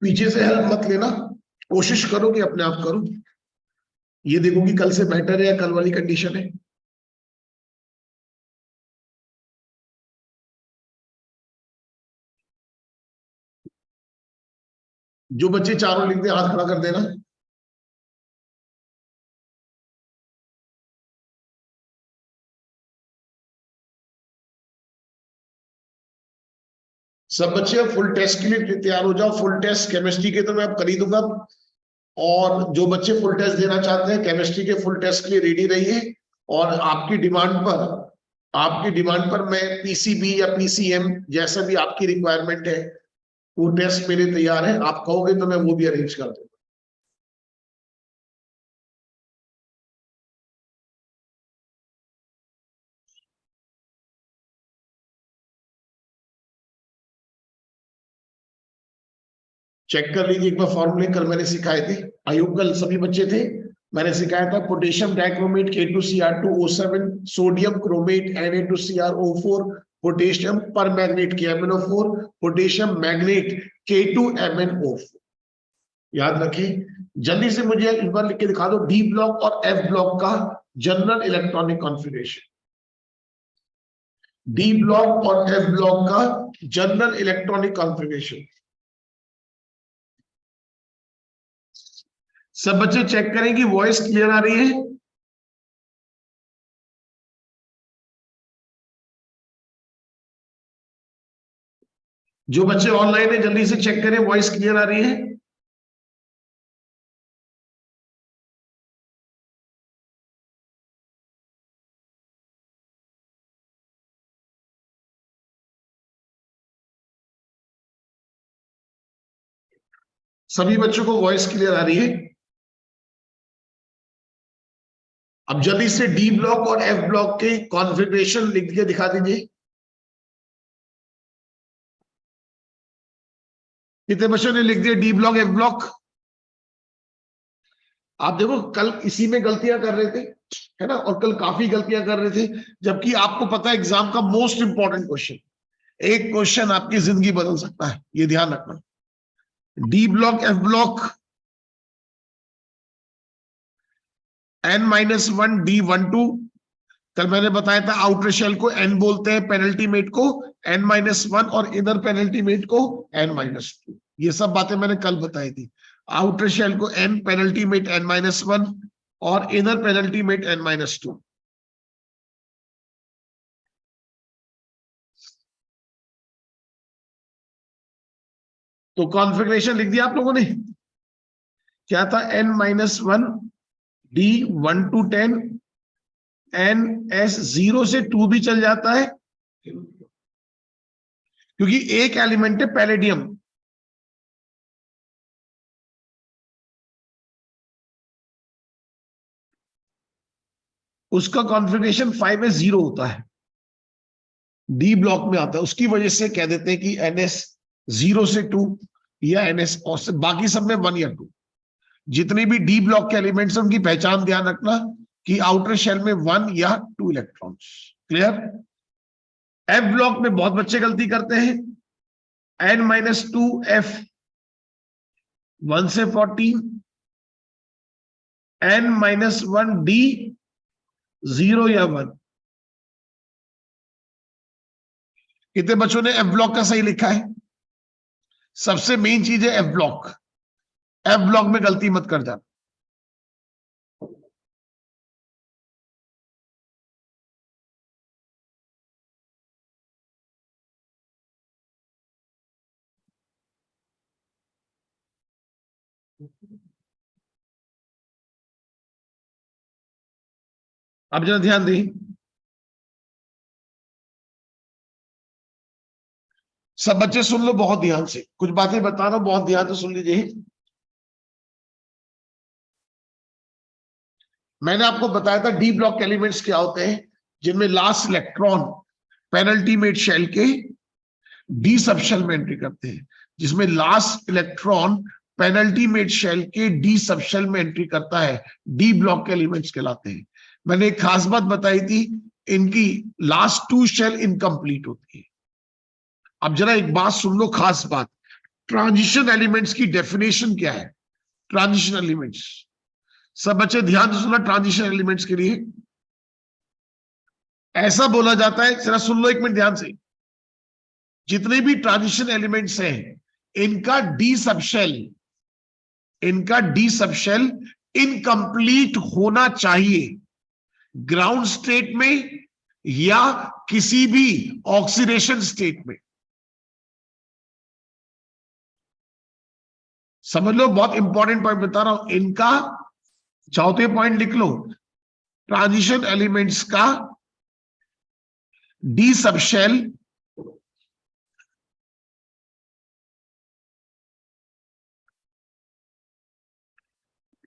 पीछे से हेल्प मत लेना, कोशिश करो कि अपने आप करो। ये देखो कि कल से बेटर है या कल वाली कंडीशन है। जो बच्चे चारों लिख दे हाथ खड़ा कर देना। सब बच्चे अब फुल टेस्ट के लिए तैयार हो जाओ। फुल टेस्ट केमिस्ट्री के तो मैं अब कर ही दूंगा, और जो बच्चे फुल टेस्ट देना चाहते हैं केमिस्ट्री के फुल टेस्ट के लिए रेडी रहिए। और आपकी डिमांड पर मैं पीसीबी या पीसीएम जैसा भी आपकी रिक्वायरमेंट है वो टेस्ट मेरे तैयार है। आप कहोगे तो मैं वो भी अरेंज कर दूंगा। चेक कर लीजिए एक बार फॉर्मूले, कल मैंने सिखाए थे। आयोग कल सभी बच्चे थे। मैंने सिखाया था potassium dichromate K2Cr2O7, sodium chromate Na2Cr O4, potassium permanganate KMnO4, potassium magnet K2MnO4। याद रखें। जल्दी से मुझे एक बार लिख के दिखा दो डी ब्लॉक और एफ ब्लॉक का general electronic configuration. D block और एफ ब्लॉक का जनरल इलेक्ट्रॉनिक कॉन्फ़िगरेशन। सब बच्चे चेक करें कि वॉइस क्लियर आ रही है। जो बच्चे ऑनलाइन है जल्दी से चेक करें वॉइस क्लियर आ रही है। सभी बच्चों को वॉइस क्लियर आ रही है। अब जल्दी से डी ब्लॉक और एफ ब्लॉक के कॉन्फ़िगरेशन लिख के दिखा दीजिए। कितने बच्चों ने लिख दिया डी ब्लॉक एफ ब्लॉक? आप देखो कल इसी में गलतियां कर रहे थे, है ना, और कल काफी गलतियां कर रहे थे, जबकि आपको पता है एग्जाम का मोस्ट इंपॉर्टेंट क्वेश्चन, एक क्वेश्चन आपकी जिंदगी बदल सकता है, ये ध्यान रखना। D block F block N-1 D12। कल मैंने बताया था आउटर शेल को N बोलते हैं, पेनल्टी मेट को N-1 और इनर पेनल्टी मेट को N-2। ये सब बातें मैंने कल बताई थी। आउटर शेल को N, पेनल्टी मेट N-1 और इनर पेनल्टी मेट N-2। तो कॉन्फ़िगरेशन लिख दिया आप लोगों ने। क्या था? N-1 D1 to 10, NS 0 से 2 भी चल जाता है क्योंकि एक एलिमेंट है पैलेडियम। उसका कॉन्फ़िगरेशन 5 में 0 होता है, डी ब्लॉक में आता है, उसकी वजह से कह देते हैं कि NS 0 से 2 या NS और से बाकी सब में 1 या 2। जितने भी डी ब्लॉक के एलिमेंट्स उनकी पहचान ध्यान रखना कि आउटर शेल में 1 या 2 इलेक्ट्रॉन्स। क्लियर? एफ ब्लॉक में बहुत बच्चे गलती करते हैं। N-2 F 1 से 14, N-1 D 0 या 1। कितने बच्चों ने एफ ब्लॉक का सही लिखा है? सबसे मेन चीज है एफ ब्लॉक। एफ ब्लॉक में गलती मत कर जाना। अब जरा ध्यान दी, सब बच्चे सुन लो बहुत ध्यान से, कुछ बातें बता रहा हूं, बहुत ध्यान से सुन लीजिए। मैंने आपको बताया था डी ब्लॉक एलिमेंट्स क्या होते हैं, जिनमें last electron penultimate shell के डी सब शेल में एंट्री करते हैं। जिसमें last electron penultimate shell के डी सब शेल में एंट्री करता है, डी ब्लॉक के एलिमेंट्स कहलाते हैं। मैंने एक खास बात बताई थी, इनकी लास्ट 2 शेल इनकम्प्लीट होती है। अब जरा एक बात सुन लो, खास बात, ट्रांजिशन एलिमेंट्स की डेफिनेशन क्या है? ट्रांजिशन एलिमेंट्स, सब बच्चे ध्यान से सुना। ट्रांजिशन एलिमेंट्स के लिए ऐसा बोला जाता है, जरा सुन लो एक मिनट ध्यान से। जितने भी ट्रांजिशन एलिमेंट्स हैं, इनका डी सबशेल इनकम्प्लीट होना चाहिए ग्राउंड स्टेट में या किसी भी ऑक्सीडेशन स्टेट में। समझ लो, बहुत इंपॉर्टेंट पॉइंट बता रहा हूं। इनका चौथे पॉइंट लिख लो, ट्रांजिशन एलिमेंट्स का डी सबशेल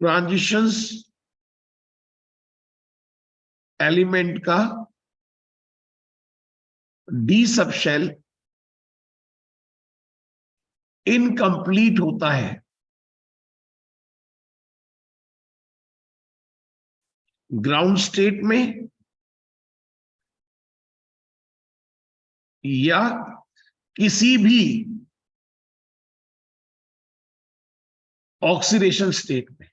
ट्रांजिशंस एलिमेंट का डी सबशेल इनकम्प्लीट होता है ग्राउंड स्टेट में या किसी भी ऑक्सीडेशन स्टेट में।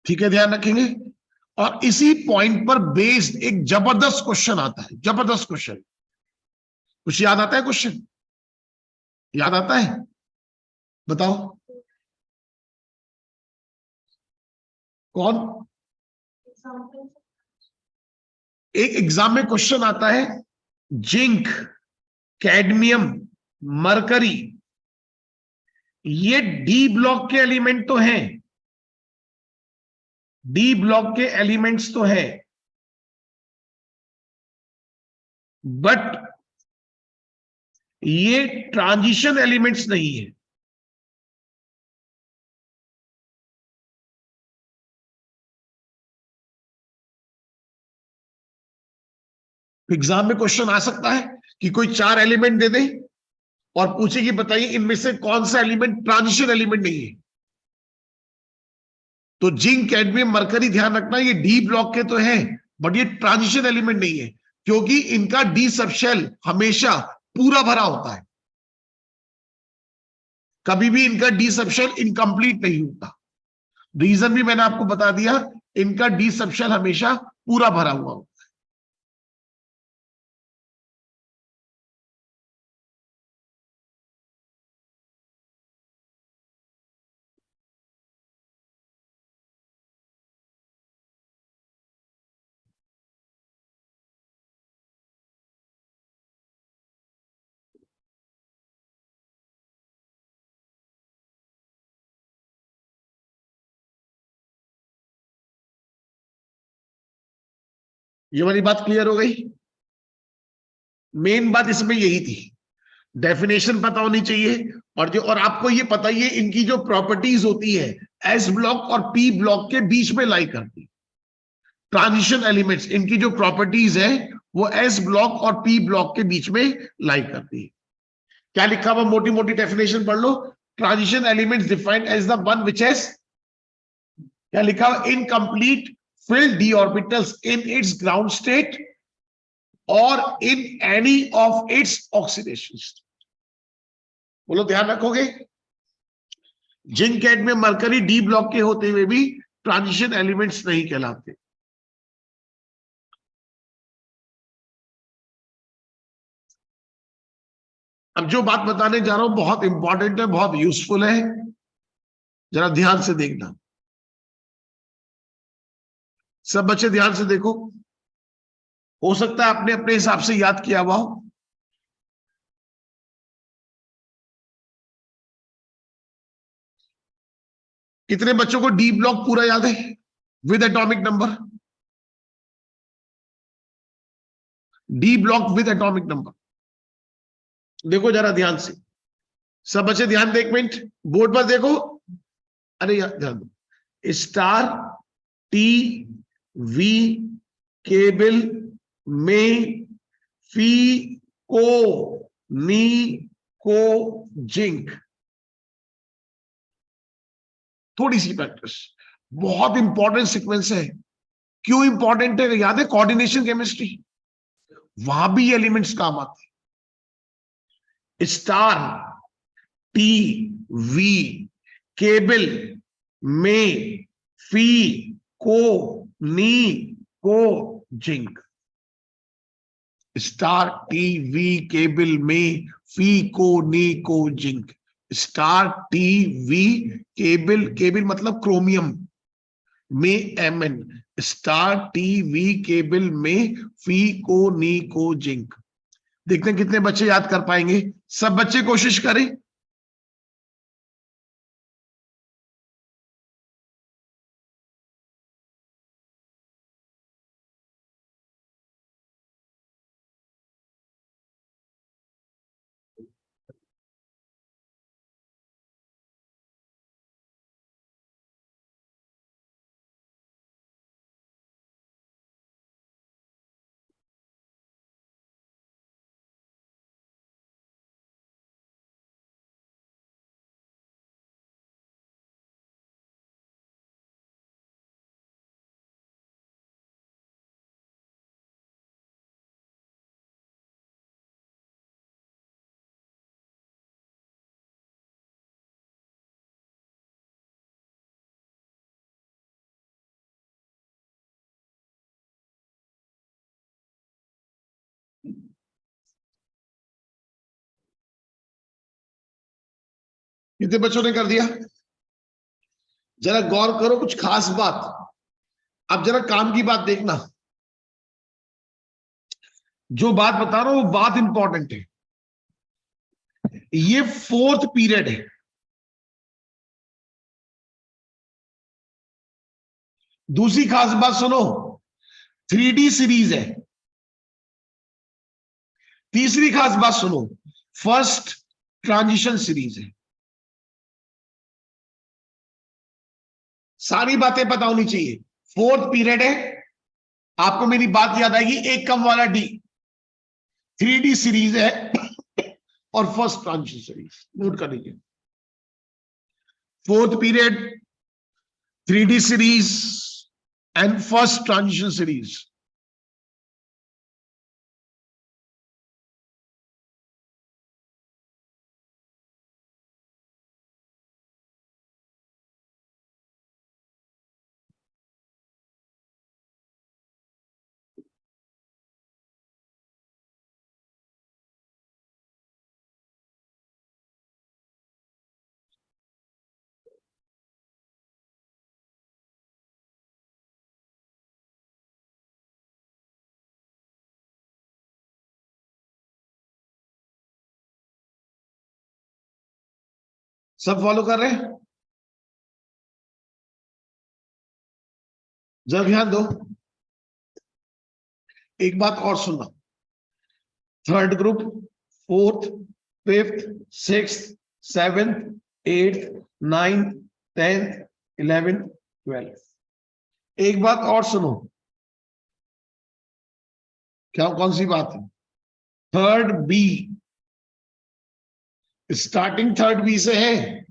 ठीक है, ध्यान रखेंगे। और इसी पॉइंट पर बेस्ड एक जबरदस्त क्वेश्चन आता है, जबरदस्त क्वेश्चन। कुछ याद आता है? क्वेश्चन याद आता है? बताओ कौन? एक एग्जाम में क्वेश्चन आता है, जिंक, कैडमियम, मरकरी, ये डी ब्लॉक के एलिमेंट तो हैं, डी ब्लॉक के एलिमेंट्स तो है, बट ये ट्रांजिशन एलिमेंट्स नहीं है। एग्जाम में क्वेश्चन आ सकता है कि कोई 4 एलिमेंट दे दे और पूछे कि बताइए इनमें से कौन सा एलिमेंट ट्रांजिशन एलिमेंट नहीं है। तो जिंक, कैडमियम, मरकरी, ध्यान रखना ये डी ब्लॉक के तो हैं, बट ये ट्रांजिशन एलिमेंट नहीं है, क्योंकि इनका डी सबशेल हमेशा पूरा भरा होता है। कभी भी इनका डी सबशेल इनकम्प्लीट नहीं होता। रीजन भी मैंने आपको बता दिया, इनका डी सबशेल हमेशा पूरा भरा हुआ होता है। ये वाली बात क्लियर हो गई? मेन बात इसमें यही थी, डेफिनेशन पता होनी चाहिए। और आपको ये पता ही है इनकी जो प्रॉपर्टीज होती है, एस ब्लॉक और पी ब्लॉक के बीच में लाई करती है। ट्रांजिशन एलिमेंट्स, इनकी जो प्रॉपर्टीज है वो एस ब्लॉक और पी ब्लॉक के बीच में लाई करती है। क्या लिखा हुआ? मोटी मोटी डेफिनेशन पढ़ लो। Transition elements defined as the one which has, क्या लिखा हुआ? Incomplete filled d orbitals in its ground state or in any of its oxidation state. बोलो, ध्यान रखोगे? Zinc, cadmium, mercury D block के होते हुए भी ट्रांजिशन एलिमेंट्स नहीं कहलाते। अब जो बात बताने जा रहा हूं बहुत इंपॉर्टेंट है, बहुत यूजफुल है, जरा ध्यान से देखना। सब बच्चे ध्यान से देखो। हो सकता है आपने अपने हिसाब से याद किया हुआ हो। कितने बच्चों को डी ब्लॉक पूरा याद है with atomic number? D block with atomic number देखो जरा ध्यान से। सब बच्चे ध्यान दे, एक मिनट बोर्ड पर देखो। अरे यार ध्यान दो। स्टार, टी, वी, केबल में, फी, को, नी, को, जिंक। थोड़ी सी प्रैक्टिस, बहुत इंपॉर्टेंट सीक्वेंस है, क्यों इंपॉर्टेंट है याद है? कोऑर्डिनेशन केमिस्ट्री, वहां भी एलिमेंट्स काम आते हैं। स्टार, टी, वी, केबल में, फी, को, नी, को, zinc. Star, T, V, cable में, फी, को, नी, को, zinc. Star, T, V, cable, cable मतलब क्रोमियम में, MN. Star, T, V, cable में, फी, को, नी, को, जिंक। देखते हैं कितने बच्चे याद कर पाएंगे। सब बच्चे कोशिश करें। कितने बच्चों ने कर दिया? जरा गौर करो, कुछ खास बात। अब जरा काम की बात देखना। जो बात बता रहा हूं वो बात इंपॉर्टेंट है। ये फोर्थ पीरियड है। दूसरी खास बात सुनो, 3D सीरीज है। तीसरी खास बात सुनो, फर्स्ट ट्रांजिशन सीरीज है। सारी बातें पता होनी चाहिए। फोर्थ पीरियड है, आपको मेरी बात याद आएगी, एक कम वाला डी। 3D सीरीज है और फर्स्ट ट्रांजिशन सीरीज, नोट कर लीजिए। Fourth period, 3D series and first transition series. सब फॉलो कर रहे हैं? जरा ध्यान दो। एक बात और सुनना, third group, fourth, fifth, six, seventh, eighth, ninth, 10th, 11th, 12th। एक बात और सुनो। क्या, कौन सी बात है? Third B, starting third B से है।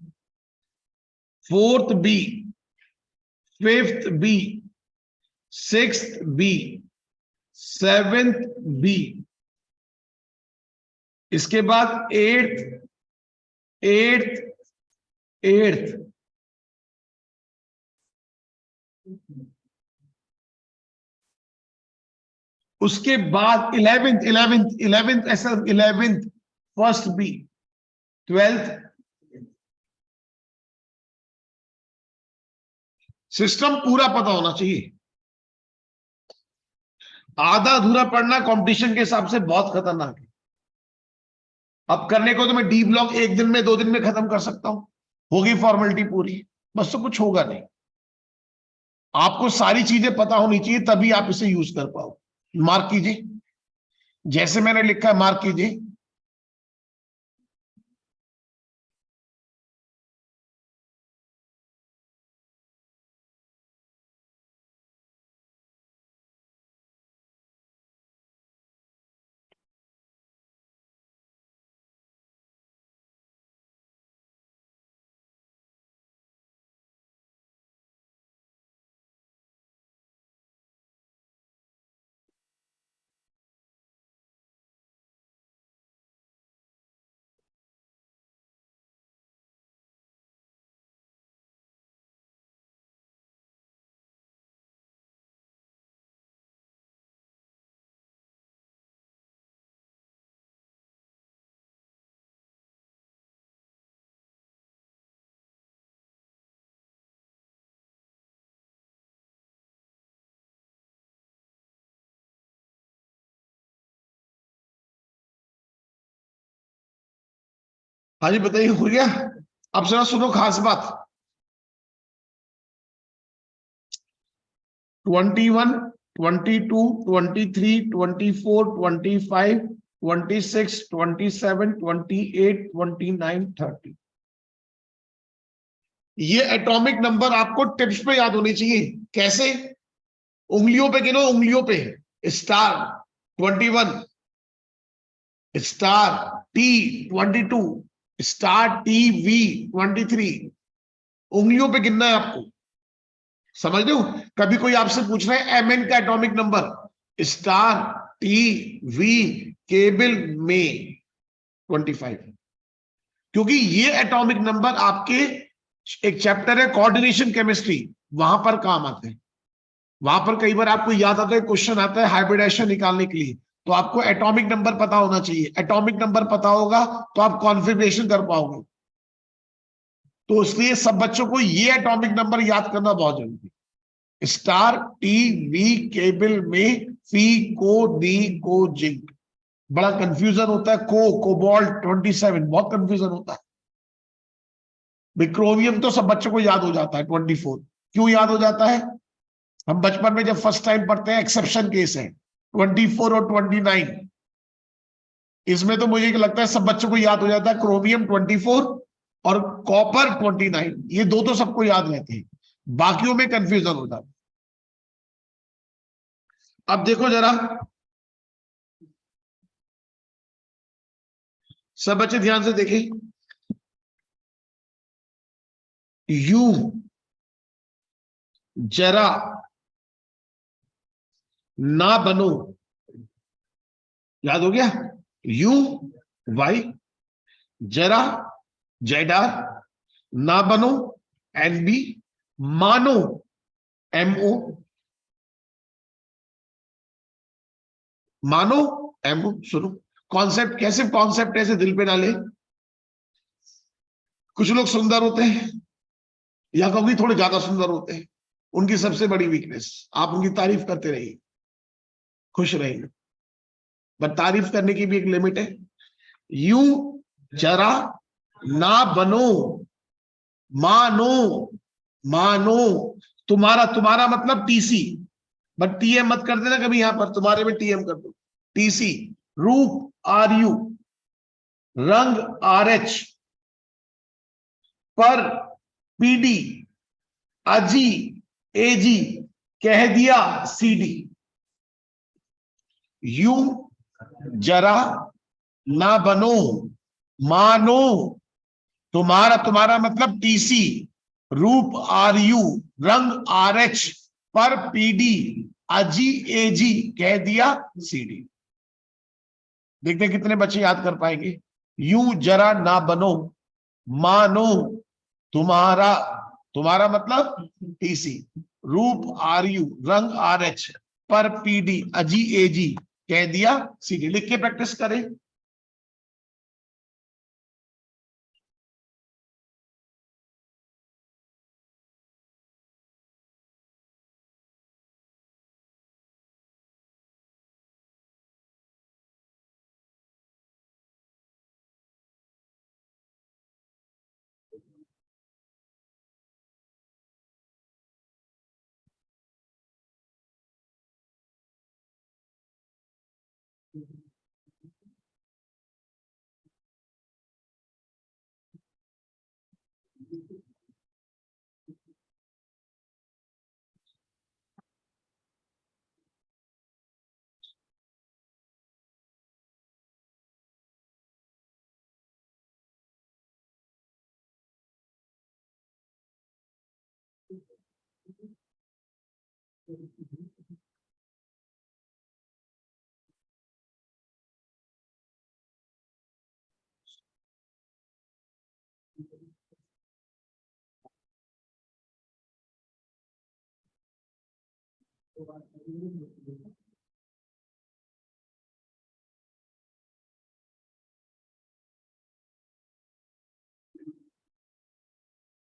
Fourth B, fifth B, sixth B, seventh B, इसके बाद एट्थ, एट्थ, एट्थ, उसके बाद 11th, 11th, 11th ऐसा, 11th first B, 12th। System पूरा पता होना चाहिए। आधा अधूरा पढ़ना कंपटीशन के हिसाब से बहुत खतरनाक है। अब करने को तो मैं डी ब्लॉक एक दिन में, 2 दिन में खत्म कर सकता हूं, होगी फॉर्मेलिटी पूरी, बस तो कुछ होगा नहीं। आपको सारी चीजें पता होनी चाहिए, तभी आप इसे यूज कर पाओ। मार्क कीजिए, जैसे मैंने लिखा है मार्क कीजिए। हाँ जी बताइए, हो गया। अब जरा सुनो खास बात। 21, 22, 23, 24, 25, 26, 27, 28, 29, 30, ये एटॉमिक नंबर आपको टिप्स पे याद होने चाहिए। कैसे? उंगलियों पे गिनो, उंगलियों पे। Star 21, star T 22, star T we 23। उंगलियों पे गिनना है आपको, समझ रहे हो? कभी कोई आपसे पूछ रहा है एमएन का atomic number, star T V cable में 25, क्योंकि ये एटॉमिक नंबर आपके एक चैप्टर है कोऑर्डिनेशन केमिस्ट्री, वहां पर काम आते हैं। वहां पर कई बार आपको याद आता है, क्वेश्चन आता है हाइब्रिडेशन निकालने के लिए, तो आपको एटॉमिक नंबर पता होना चाहिए। एटॉमिक नंबर पता होगा तो आप कॉन्फ़िगरेशन कर पाओगे। तो इसलिए सब बच्चों को ये एटॉमिक नंबर याद करना बहुत जरूरी है। स्टार टी वी केबल में फी को डी को जिंक। बड़ा कंफ्यूजन होता है, कोबाल्ट 27, बहुत कंफ्यूजन होता है। क्रोमियम तो सब बच्चों को याद हो जाता है 24। क्यों याद हो जाता है? हम बचपन में जब फर्स्ट टाइम पढ़ते हैं, एक्सेप्शन केस है 24 और 29। इसमें तो मुझे लगता है सब बच्चों को याद हो जाता है, क्रोमियम 24 और कॉपर 29। ये दो तो सबको याद रहते हैं, बाकियों में कंफ्यूजन होता है। अब देखो जरा, सब बच्चे ध्यान से देखें। यू जरा ना बनो, याद हो गया? यू वाई, जरा जेडार, ना बनो एनबी, मानो एमओ, मानो एमओ। सुनो कॉन्सेप्ट, कैसे कॉन्सेप्ट ऐसे दिल पे डाले। कुछ लोग सुंदर होते हैं, या कभी थोड़े ज्यादा सुंदर होते हैं, उनकी सबसे बड़ी वीकनेस, आप उनकी तारीफ करते रहिए, खुश रहेंगे। पर तारीफ करने की भी एक लिमिट है। यू जरा ना बनो, मानो, मानो, तुम्हारा, तुम्हारा मतलब टीसी, बट टीएम मत कर देना कभी, यहां पर तुम्हारे में टीएम कर दो। टीसी, रूप आर यू, रंग आर एच, पर पीडी, अजी एजी, कह दिया सीडी। यू जरा ना बनो, मानो, तुम्हारा, तुम्हारा मतलब टीसी, रूप आर यू, रंग आर एच, पर पीडी, अजी एजी, कह दिया सीडी। देखते हैं कितने बच्चे याद कर पाएंगे। यू जरा ना बनो, मानो, तुम्हारा, तुम्हारा मतलब टीसी, रूप आर यू, रंग आर एच, पर पीडी, अजी एजी, कह दिया सीडी। लिख के प्रैक्टिस करें।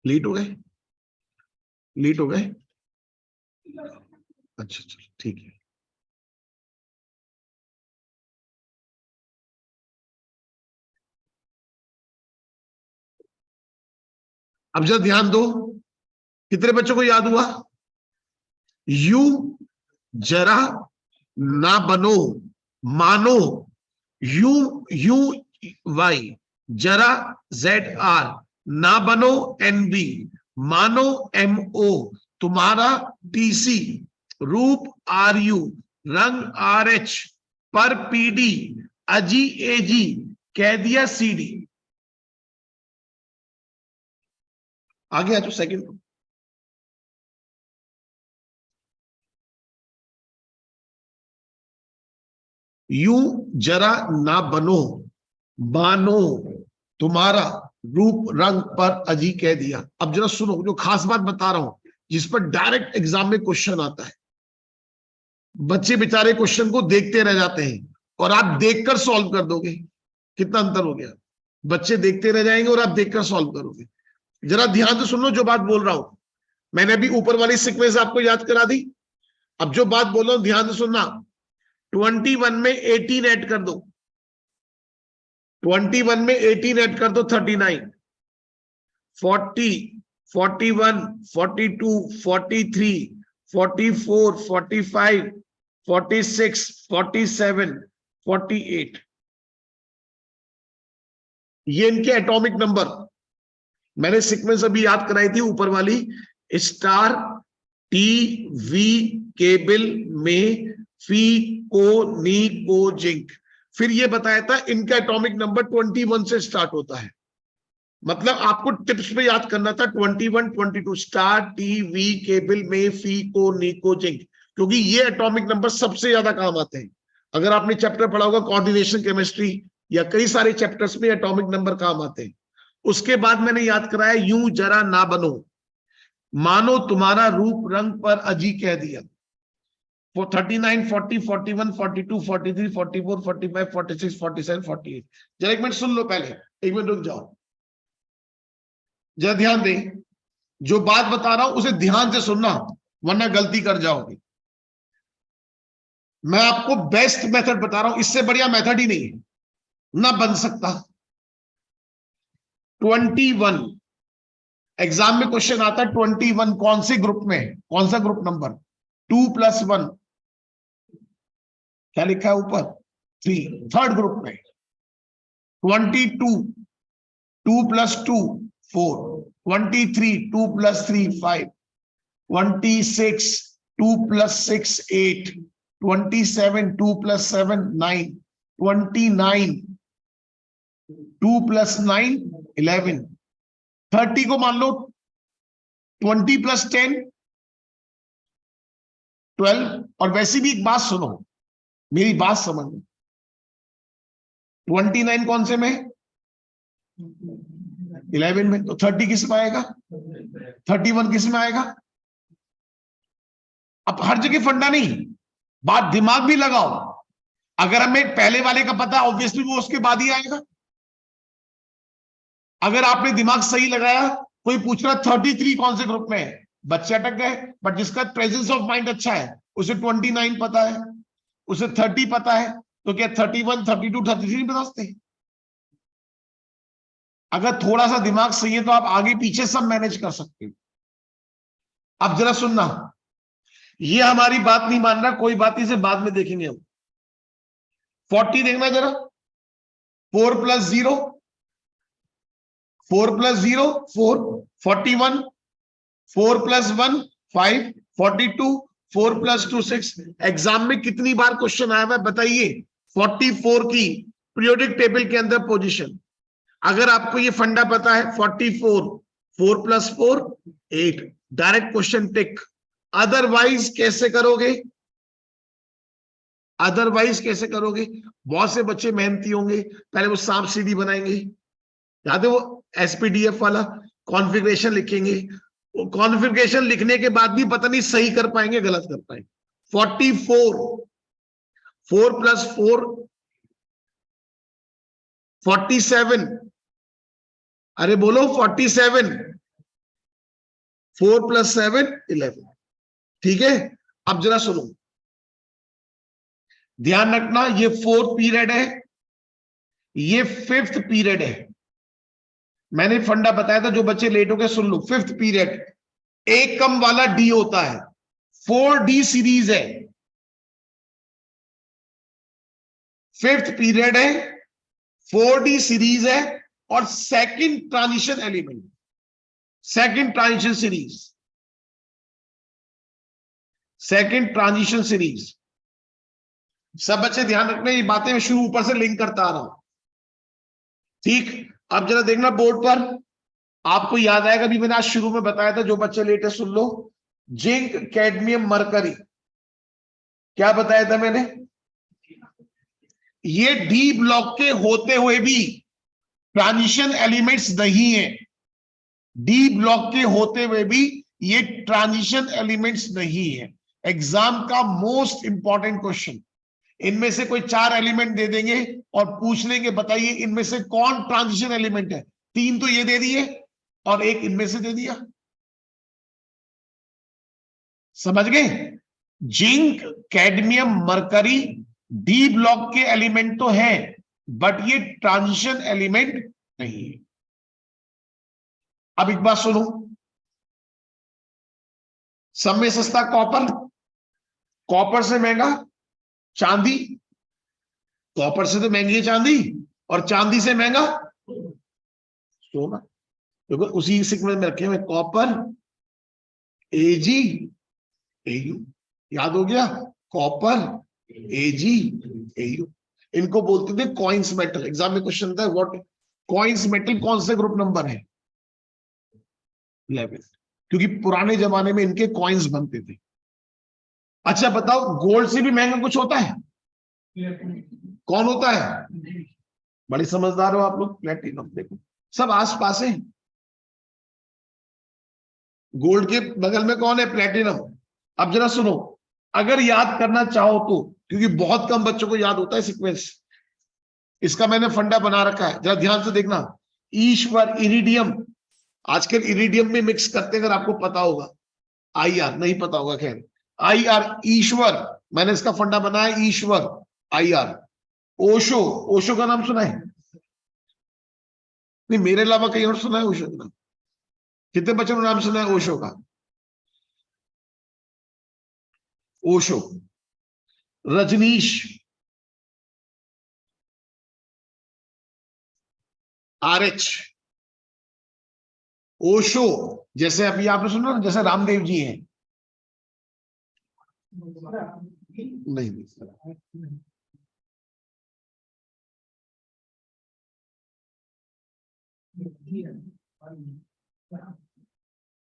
लेट हो गए, लेट हो गए। अच्छा चलो ठीक है। अब जरा ध्यान दो, कितने बच्चों को याद हुआ? यू जरा ना बनो मानो, यू यू वाई, जरा जेड आर, ना बनो एनबी, मानो MO, तुम्हारा TC, रूप RU, रंग RH, पर PD, अजी AG, कह दिया CD। आगे आ जाओ सेकंड। यू जरा ना बनो मानो, तुम्हारा रूप रंग पर अजी कह दिया। अब जरा सुनो, जो खास बात बता रहा हूं, जिस पर डायरेक्ट एग्जाम में क्वेश्चन आता है। बच्चे बेचारे क्वेश्चन को देखते रह जाते हैं और आप देखकर सॉल्व कर दोगे। कितना अंतर हो गया? बच्चे देखते रह जाएंगे और आप देखकर सॉल्व करोगे। जरा ध्यान से सुनो जो बात बोल रहा हूं। मैंने अभी ऊपर वाली सीक्वेंस आपको याद करा दी। अब जो बात बोल रहा हूं ध्यान से सुनना। 21 में 18 ऐड कर दो, 21 में 18 ऐड कर दो 39, 40, 41, 42, 43, 44, 45, 46, 47, 48, ये इनके एटॉमिक नंबर। मैंने सीक्वेंस अभी याद कराई थी ऊपर वाली। स्टार TV केबल में फी को नी को जिंक, फिर ये बताया था इनका एटॉमिक नंबर 21 से स्टार्ट होता है। मतलब आपको टिप्स पे याद करना था 21, 22, स्टार TV केबल में फी को नी को जिंक, क्योंकि ये एटॉमिक नंबर सबसे ज्यादा काम आते हैं। अगर आपने चैप्टर पढ़ा होगा कोऑर्डिनेशन केमिस्ट्री या कई सारे चैप्टर्स में एटॉमिक नंबर काम आते हैं। उसके बाद मैंने याद कराया यूं जरा ना बनो मानो, तुम्हारा रूप रंग पर अजी कह दिया। 39, 40, 41, 42, 43, 44, 45, 46, 47, 48। जरा एक मिनट सुन लो पहले, एक मिनट रुक जाओ, जरा ध्यान दें। जो बात बता रहा हूं उसे ध्यान से सुनना, वरना गलती कर जाओगे। मैं आपको बेस्ट मेथड बता रहा हूं, इससे बढ़िया मेथड ही नहीं है, ना बन सकता। 21 एग्जाम में क्वेश्चन आता है 21 कौन से ग्रुप में, कौन सा ग्रुप नंबर? 2+1, क्या लिखा है ऊपर? 3, थर्ड ग्रुप में। 22, 2+2 4, 23, 2+3 5, 26, 2+6 8, 27, 2+7 9, 29, 2+9 11, 30 को मान लो 20+10 12। और वैसे भी एक बात सुनो, मेरी बात समझ, 29 कौन से में? 11 में। तो 30 किस में आएगा? 31 किस में आएगा? अब हर जगह फंडा नहीं, बात दिमाग भी लगाओ। अगर हमें पहले वाले का पता है ऑब्वियसली वो उसके बाद ही आएगा। अगर आपने दिमाग सही लगाया, कोई पूछ रहा 33 कौन से ग्रुप में है, बच्चे अटक गए। बट जिसका प्रेजेंस ऑफ माइंड अच्छा है उसे 29 पता है, उसे 30 पता है, तो क्या 31, 32, 33 बता सकते हैं? अगर थोड़ा सा दिमाग सही है तो आप आगे पीछे सब मैनेज कर सकते हो। अब जरा सुनना, ये हमारी बात नहीं मान रहा, कोई बात इसे बाद में देखेंगे हम। 40 देखना जरा, 4+0, 4+0 4, 41, 4+1 5, 42, 4+2 6। एग्जाम में कितनी बार क्वेश्चन आया है बताइए? 44 की पीरियोडिक टेबल के अंदर पोजीशन। अगर आपको ये फंडा पता है 44, 4+4 8, डायरेक्ट क्वेश्चन टिक। अदरवाइज कैसे करोगे? अदरवाइज कैसे करोगे? बहुत से बच्चे मेहनती होंगे, पहले वो सांप सीढ़ी बनाएंगे, याद है वो SPDF वाला, कॉन्फ़िगरेशन लिखेंगे। वो कॉन्फ़िगरेशन लिखने के बाद भी पता नहीं सही कर पाएंगे गलत कर पाएंगे। 44, 4+4 47, अरे बोलो 47, 4+7 11। ठीक है, अब जरा सुनो, ध्यान रखना, ये 4th पीरियड है, ये 5th पीरियड है। मैंने फंडा बताया था, जो बच्चे लेट हो गए सुन लो। फिफ्थ पीरियड, एक कम वाला डी होता है, 4D सीरीज है, फिफ्थ पीरियड है, 4D सीरीज है, और second transition element, second transition series, second transition series. सब बच्चे ध्यान रखना, ये बातें मैं शुरू ऊपर से लिंक करता आ रहा हूं, ठीक। अब जरा देखना बोर्ड पर, आपको याद आएगा, अभी मैंने आज शुरू में बताया था, जो बच्चे लेटे सुन लो। जिंक, कैडमियम, मरकरी, क्या बताया था मैंने? ये डी ब्लॉक के होते हुए भी ट्रांजिशन एलिमेंट्स नहीं है। डी ब्लॉक के होते हुए भी ये ट्रांजिशन एलिमेंट्स नहीं है। एग्जाम का मोस्ट इंपॉर्टेंट क्वेश्चन, इनमें से कोई चार एलिमेंट दे देंगे और पूछ लेंगे बताइए इनमें से कौन ट्रांजिशन एलिमेंट है। तीन तो ये दे दिए और एक इनमें से दे दिया, समझ गए? Zinc, cadmium, mercury D block के एलिमेंट तो है, बट ये ट्रांजिशन एलिमेंट नहीं है। अब एक बात सुनो, सब में सस्ता कॉपर, कॉपर से महंगा चांदी, कॉपर से तो महंगी है चांदी, और चांदी से महंगा सोना। देखो उसी सीक्वेंस में रखे हुए, कॉपर, एजी, एयू, याद हो गया? कॉपर, एजी, एयू, इनको बोलते थे कॉइंस मेटल। एग्जाम में क्वेश्चन था, व्हाट कॉइंस मेटल कौन से ग्रुप नंबर है? 11, क्योंकि पुराने जमाने में इनके कॉइन्स बनते थे। अच्छा बताओ, गोल्ड से भी महंगा कुछ होता है? कौन होता है? बड़ी समझदार हो आप लोग। प्लेटिनम, देखो सब आस पास है। गोल्ड के बगल में कौन है? प्लेटिनम। अब जरा सुनो, अगर याद करना चाहो तो, क्योंकि बहुत कम बच्चों को याद होता है सीक्वेंस, इसका मैंने फंडा बना रखा है, जरा ध्यान से देखना। ईश्वर, इरिडियम, आजकल इरिडियम में मिक्स करते हैं, अगर आपको पता होगा। आई आर नहीं पता होगा, खैर। आई आर, ईश्वर, मैंने इसका फंडा बनाया, ईश्वर, आई आर। ओशो, ओशो का नाम सुना है? नहीं, मेरे अलावा कहीं और सुना है ओशो का नाम? कितने बच्चों ने नाम सुना है ओशो का? Osho, Rajneesh, R H, Osho. जैसे अभी आपने सुना ना, जैसे रामदेव जी हैं। नहीं,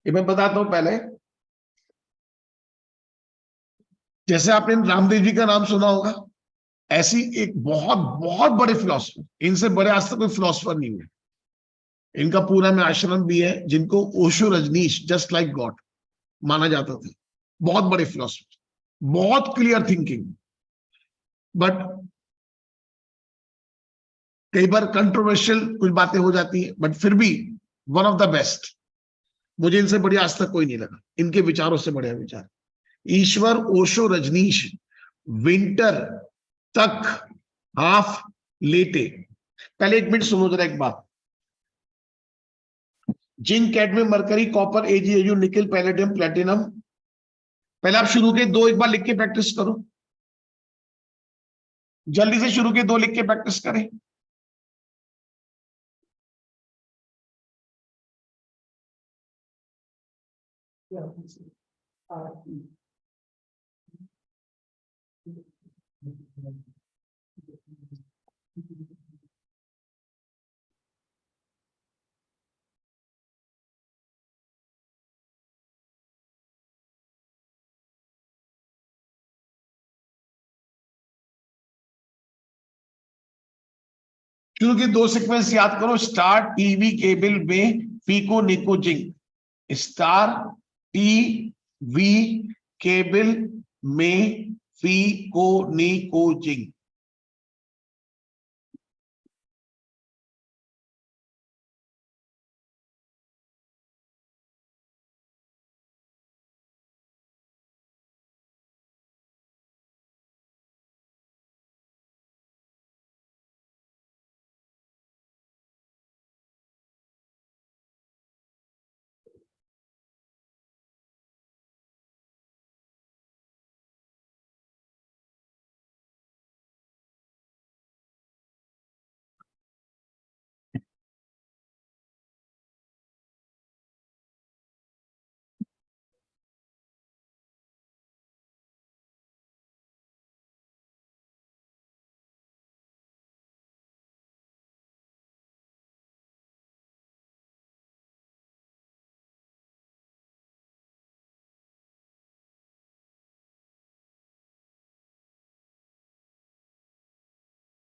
ये मैं बताता हूं पहले। जैसे आपने रामदेव जी का नाम सुना होगा, ऐसी एक बहुत बहुत बड़े फिलोसफर, इनसे बड़े आज तक कोई फिलोसफर नहीं हुए। इनका पूरा में आश्रम भी है, जिनको Osho Rajneesh, just like god माना जाता था। बहुत बड़े फिलोसफर, बहुत क्लियर थिंकिंग, बट कई बार कंट्रोवर्शियल कुछ बातें हो जाती है, बट फिर भी वन ऑफ द बेस्ट। मुझे इनसे बढ़िया आज तक कोई नहीं लगा, इनके विचारों से बढ़िया विचार। ईश्वर, ओशो, रजनीश, विंटर तक, हाफ लेटे। पहले एक मिनट सुनो जरा एक बात। जिंक, कैडमियम, मरकरी, कॉपर, एजीएयू, निकल, पैलेडियम, प्लेटिनम। पहले आप शुरू के दो एक बार लिख के प्रैक्टिस करो, जल्दी से शुरू के दो लिख के प्रैक्टिस करें। शुरू के दो सीक्वेंस याद करो। स्टार, टीवी, केबल में फीको निको जिंक। स्टार, टीवी, केबल में फीको निको जिंक।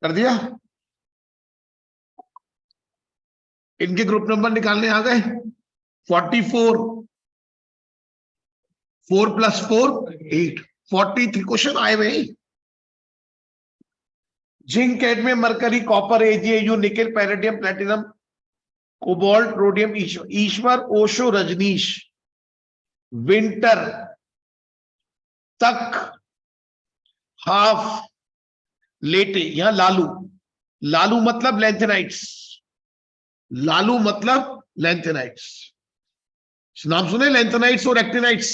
कर दिया? इनके ग्रुप नंबर निकालने आ गए। 44, 4 + 4 8, 43 क्वेश्चन आए हुए। Zinc, cadmium, mercury, copper, AgAu, nickel, palladium, platinum, cobalt, rhodium, ईश्वर, ओशो, रजनीश, विंटर, तक, हाफ, लेटे। यहां लालू, लालू मतलब लेंथेनाइट्स, लालू मतलब लेंथेनाइट्स। नाम सुने लेंथेनाइट्स और एक्टिनाइट्स?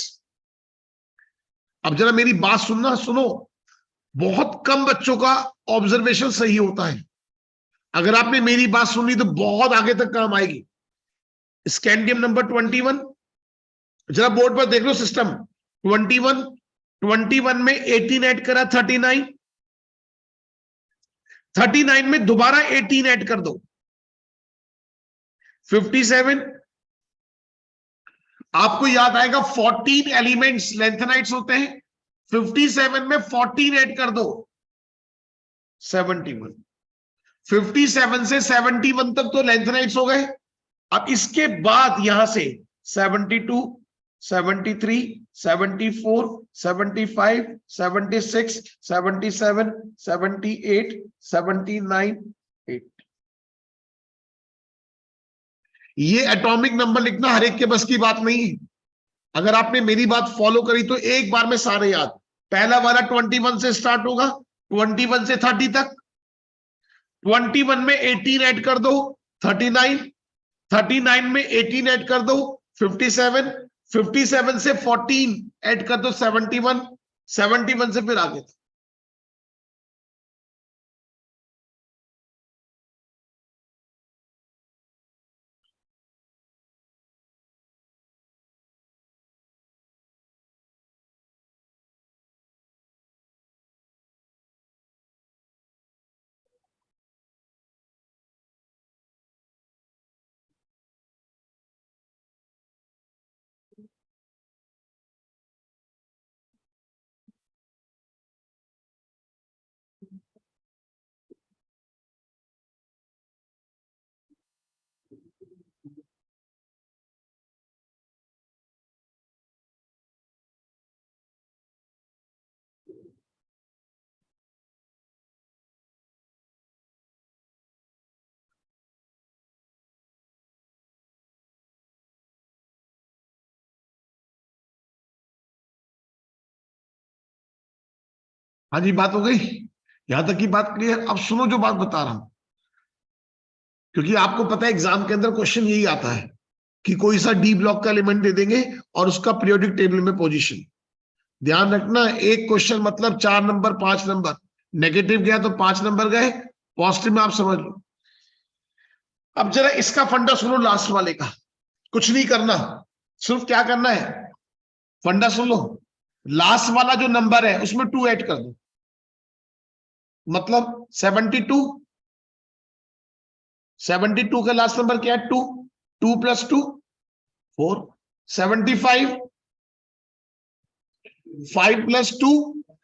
अब जरा मेरी बात सुनना, सुनो। बहुत कम बच्चों का ऑब्जर्वेशन सही होता है। अगर आपने मेरी बात सुनी तो बहुत आगे तक काम आएगी। स्कैंडियम नंबर 21, जरा बोर्ड पर देख लो सिस्टम। 21, 21 में 18 ऐड करा 39, 39 में दोबारा 18 ऐड कर दो 57। आपको याद आएगा 14 एलिमेंट्स लेंथेनाइट्स होते हैं। 57 में 14 ऐड कर दो 71। 57 से 71 तक तो लेंथेनाइट्स हो गए। अब इसके बाद यहां से 72, 73, 74, 75, 76, 77, 78, 79, 8। ये एटॉमिक नंबर लिखना हर एक के बस की बात नहीं है। अगर आपने मेरी बात फॉलो करी तो एक बार में सारे याद। पहला वाला 21 से स्टार्ट होगा, 21 से 30 तक। 21 में 18 ऐड कर दो 39, 39 में 18 ऐड कर दो 57, 57 से 14 ऐड कर दो 71, 71 से फिर आगे। हाँ जी, बात हो गई। यहां तक की बात क्लियर। अब सुनो जो बात बता रहा हूं, क्योंकि आपको पता है एग्जाम के अंदर क्वेश्चन यही आता है कि कोई सा डी ब्लॉक का एलिमेंट दे देंगे और उसका पीरियोडिक टेबल में पोजीशन। ध्यान रखना, एक क्वेश्चन मतलब 4 नंबर 5 नंबर। नेगेटिव गया तो 5 नंबर गए, पॉजिटिव में आप समझ लो। अब जरा इसका फंडा सुनो लास्ट वाले का। कुछ नहीं करना, सिर्फ क्या करना है, फंडा सुन लो। लास्ट वाला जो नंबर है उसमें 2 ऐड कर दो, मतलब 72। 72 का लास्ट नंबर क्या है? 2। 2 + 2 4। 75, 5 + 2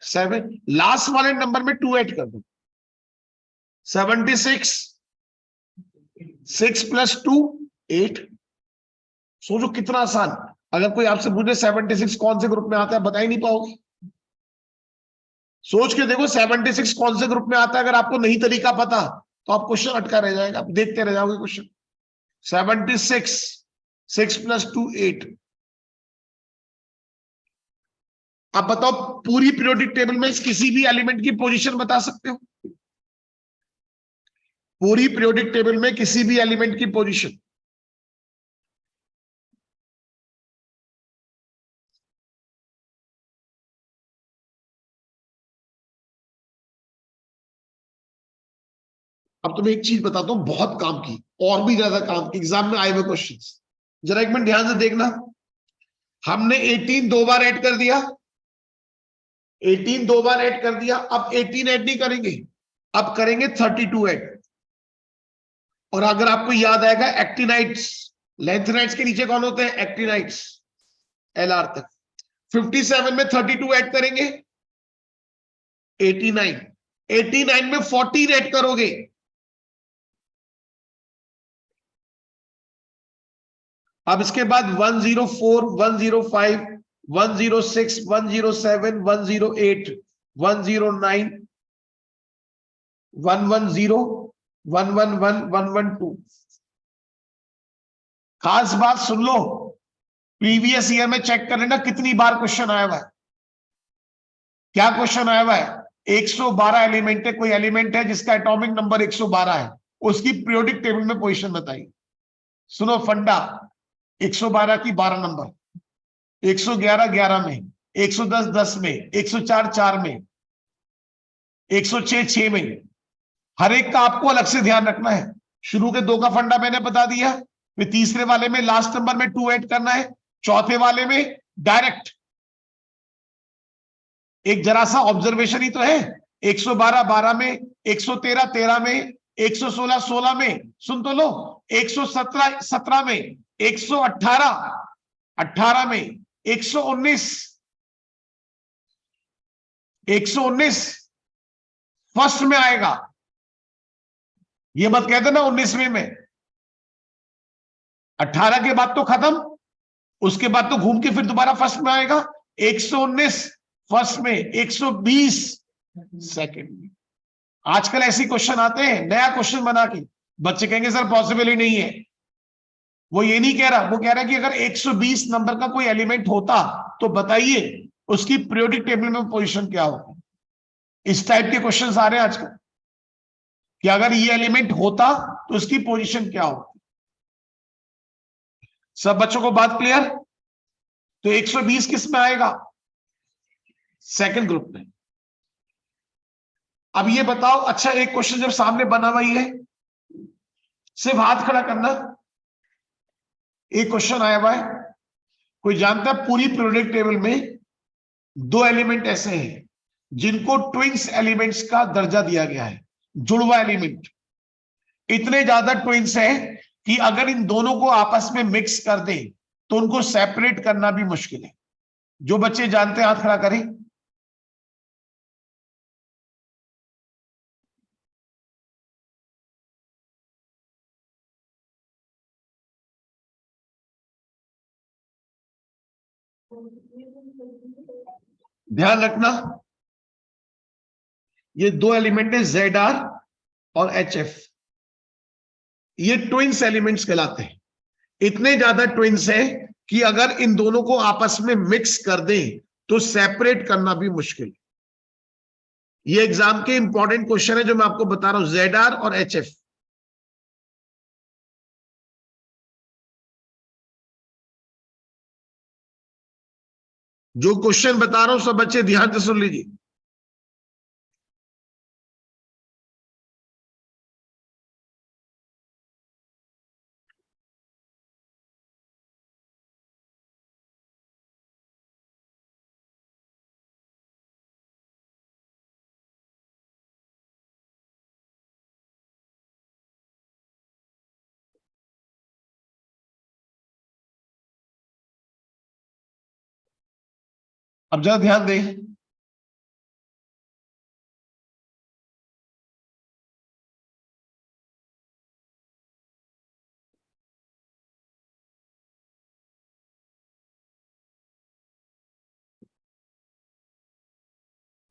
7। लास्ट वाले नंबर में 2 ऐड कर दो 76, 6 + 2 8। सोचो कितना आसान। अगर कोई आपसे पूछे 76 कौन से ग्रुप में आता है, बता ही नहीं पाओगे। सोच के देखो 76 कौन से ग्रुप में आता है। अगर आपको नहीं तरीका पता तो आप क्वेश्चन अटका रह जाएगा, आप देखते रह जाओगे क्वेश्चन। 76, 6 + 2 8। अब बताओ पूरी पीरियोडिक टेबल में किसी भी एलिमेंट की पोजीशन बता सकते हो? पूरी पीरियोडिक टेबल में किसी भी एलिमेंट की पोजीशन। अब तुम्हें एक चीज बताता हूं, बहुत काम की, और भी ज्यादा काम की, एग्जाम में आए हुए क्वेश्चंस। जरा एक मिनट ध्यान से देखना। हमने 18 दो बार ऐड कर दिया, 18 दो बार ऐड कर दिया। अब 18 ऐड नहीं करेंगे, अब करेंगे 32 ऐड। और अगर आपको याद आएगा एक्टिनाइट्स, लेंथेनाइट्स के नीचे कौन होते हैं? एक्टिनाइट्स, एलआर तक। 57 में 32 ऐड करेंगे 89, 89 में 14 ऐड करोगे, अब इसके बाद 104, 105, 106, 107, 108, 109, 110, 111, 112। खास बात सुन लो, प्रीवियस ईयर में चेक कर लेना कितनी बार क्वेश्चन आया हुआ है। क्या क्वेश्चन आया हुआ है? 112 एलिमेंट है, कोई एलिमेंट है जिसका एटॉमिक नंबर 112 है, उसकी पीरियोडिक टेबल में पोजीशन बताइए। सुनो फंडा, 112 की 12 नंबर, 111 11 में, 110 10 में, 104 4 में, 106 6 में। हर एक का आपको अलग से ध्यान रखना है। शुरू के दो का फंडा मैंने बता दिया, फिर तीसरे वाले में लास्ट नंबर में 2 ऐड करना है, चौथे वाले में डायरेक्ट एक जरा सा ऑब्जर्वेशन ही तो है। 112 12 में, 113 13 में, 116 16 में, सुन तो लो, 117 17 में, 118 18 में, 119 119 फर्स्ट में आएगा। ये मत कह देना 19वें में। 18 के बाद तो खत्म, उसके बाद तो घूम के फिर दोबारा फर्स्ट में आएगा। 119 फर्स्ट में, 120 सेकंड में। आजकल ऐसी क्वेश्चन आते हैं नया क्वेश्चन बना के, बच्चे कहेंगे सर पॉसिबल ही नहीं है। वो ये नहीं कह रहा, वो कह रहा है कि अगर 120 नंबर का कोई एलिमेंट होता तो बताइए उसकी पीरियोडिक टेबल में पोजीशन क्या होती। इस टाइप के क्वेश्चंस आ रहे हैं आजकल कि अगर ये एलिमेंट होता तो उसकी पोजीशन क्या होती। सब बच्चों को बात क्लियर? तो 120 किस में आएगा? सेकंड ग्रुप में। अब ये बताओ, अच्छा एक क्वेश्चन जब सामने बना हुआ ही है, सिर्फ हाथ खड़ा करना। एक क्वेश्चन आया हुआ है, कोई जानता है पूरी पीरियोडिक टेबल में दो एलिमेंट ऐसे हैं जिनको ट्विंस एलिमेंट्स का दर्जा दिया गया है, जुड़वा एलिमेंट। इतने ज्यादा ट्विंस हैं कि अगर इन दोनों को आपस में मिक्स कर दें तो उनको सेपरेट करना भी मुश्किल है। जो बच्चे जानते हैं हाथ खड़ा करें। ध्यान रखना, ये दो एलिमेंट है ZR और HF, ये ट्विंस एलिमेंट्स कहलाते हैं। इतने ज्यादा ट्विंस हैं कि अगर इन दोनों को आपस में मिक्स कर दें तो सेपरेट करना भी मुश्किल है। ये एग्जाम के इंपॉर्टेंट क्वेश्चन है जो मैं आपको बता रहा हूं, ZR और HF। जो क्वेश्चन बता रहा हूं सब बच्चे ध्यान से सुन लीजिए। अब जरा ध्यान दें,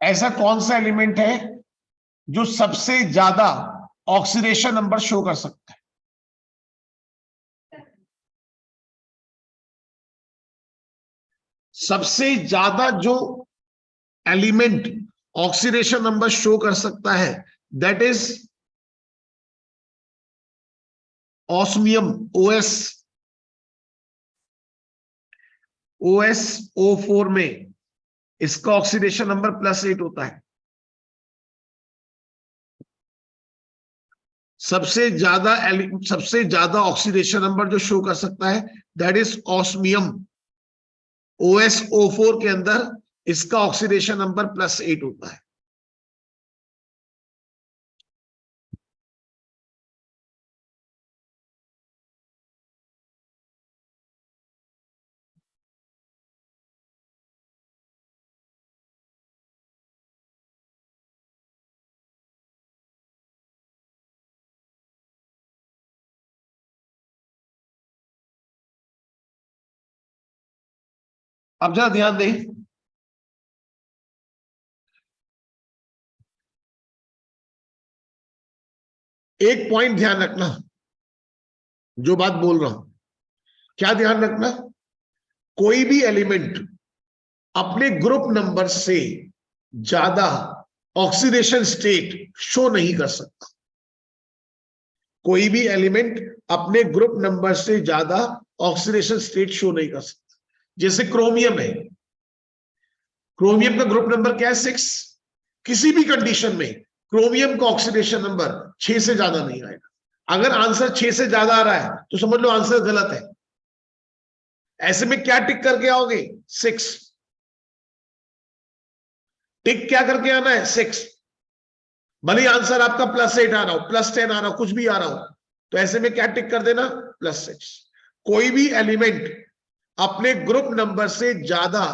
ऐसा कौन सा एलिमेंट है जो सबसे ज्यादा ऑक्सीडेशन नंबर शो कर सकता है? सबसे ज्यादा जो एलिमेंट ऑक्सीडेशन नंबर शो कर सकता है that is osmium, OS। OSO4 में इसका ऑक्सीडेशन नंबर +8 होता है। सबसे ज्यादा ऑक्सीडेशन नंबर जो शो कर सकता है दैट इज ऑस्मियम। OSO4 के अंदर इसका ऑक्सीडेशन नंबर +8 होता है। अब जरा ध्यान दें, एक पॉइंट ध्यान रखना, जो बात बोल रहा हूं क्या ध्यान रखना, कोई भी एलिमेंट अपने ग्रुप नंबर से ज्यादा ऑक्सीडेशन स्टेट शो नहीं कर सकता। कोई भी एलिमेंट अपने ग्रुप नंबर से ज्यादा ऑक्सीडेशन स्टेट शो नहीं कर सकता। जैसे क्रोमियम है, क्रोमियम का ग्रुप नंबर क्या है? 6। किसी भी कंडीशन में क्रोमियम का ऑक्सीडेशन नंबर 6 से ज्यादा नहीं आएगा। अगर आंसर 6 से ज्यादा आ रहा है तो समझ लो आंसर गलत है। ऐसे में क्या टिक करके आओगे? 6। टिक क्या करके आना है? 6। भले आंसर आपका +8 आ रहा हो, +10 आ रहा हो, कुछ भी आ रहा हो, तो ऐसे में क्या टिक कर देना? +6। कोई भी एलिमेंट अपने ग्रुप नंबर से ज्यादा,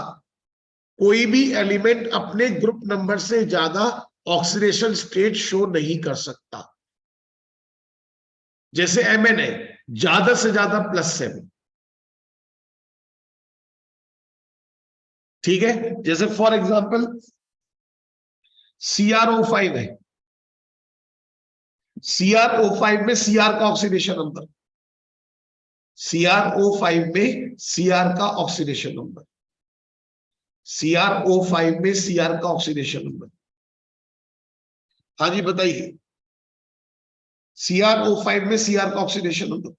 कोई भी एलिमेंट अपने ग्रुप नंबर से ज्यादा ऑक्सीडेशन स्टेट शो नहीं कर सकता। जैसे Mn है, ज्यादा से ज्यादा +7। ठीक है, जैसे फॉर एग्जांपल CrO5 है, CrO5 में Cr का ऑक्सीडेशन नंबर, CrO5 में Cr का ऑक्सीडेशन नंबर, CrO5 में Cr का ऑक्सीडेशन नंबर। हाँ जी बताइए, CrO5 में Cr का ऑक्सीडेशन नंबर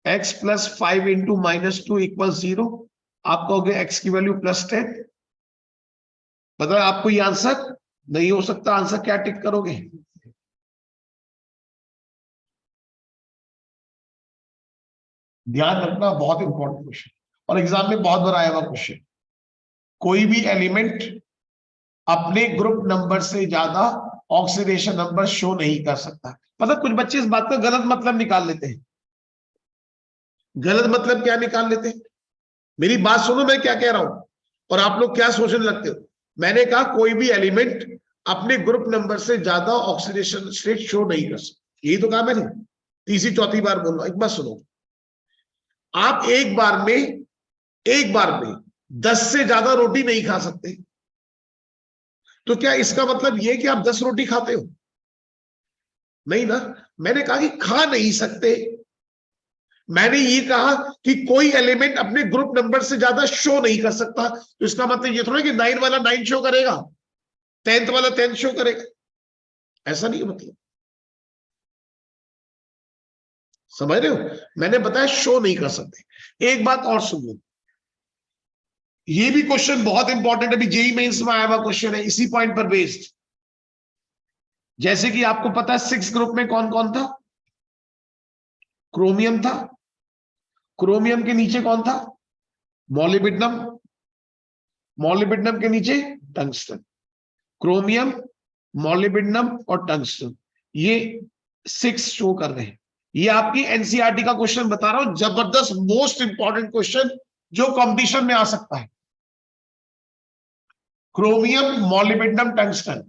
x + 5 × -2 = 0। आप कहोगे x की वैल्यू +10, मतलब आपको ये आंसर नहीं हो सकता। आंसर क्या टिक करोगे? ध्यान रखना, बहुत इंपॉर्टेंट क्वेश्चन और एग्जाम में बहुत बार आया हुआ क्वेश्चन। कोई भी एलिमेंट अपने ग्रुप नंबर से ज्यादा ऑक्सीडेशन नंबर शो नहीं कर सकता। मतलब कुछ बच्चे इस बात का गलत मतलब निकाल लेते हैं। गलत मतलब क्या निकाल लेते हैं? मेरी बात सुनो, मैं क्या कह रहा हूं और आप लोग क्या सोचने लगते हो। मैंने कहा कोई भी एलिमेंट अपने ग्रुप नंबर से ज्यादा ऑक्सीडेशन स्टेट शो नहीं कर सकता, यही तो कहा मैंने। तीसरी चौथी बार बोल रहा हूं, एक बात सुनो। आप एक बार में 10 से ज्यादा रोटी नहीं खा सकते, तो क्या इसका मतलब यह कि आप 10 रोटी खाते हो? नहीं ना। मैंने कहा कि खा नहीं सकते। मैंने ये कहा कि कोई एलिमेंट अपने ग्रुप नंबर से ज्यादा शो नहीं कर सकता, तो इसका मतलब ये थोड़ा कि 9 वाला 9 शो करेगा, 10th वाला 10 शो करेगा, ऐसा नहीं है मतलब। समझ रहे हो? मैंने बताया शो नहीं कर सकते। एक बात और सुन लो, ये भी क्वेश्चन बहुत इंपॉर्टेंट है, अभी जेईई मेंस में आया हुआ क्वेश्चन है इसी पॉइंट पर बेस्ड। जैसे कि आपको पता है 6 ग्रुप में कौन कौन था? क्रोमियम था, क्रोमियम के नीचे कौन था? मॉलिब्डेनम, मॉलिब्डेनम के नीचे टंगस्टन। क्रोमियम, मॉलिब्डेनम और टंगस्टन, ये 6 शो कर रहे हैं। ये आपकी एनसीईआरटी का क्वेश्चन बता रहा हूं, जबरदस्त मोस्ट इंपॉर्टेंट क्वेश्चन जो कंपटीशन में आ सकता है। क्रोमियम, मॉलिब्डेनम, टंगस्टन,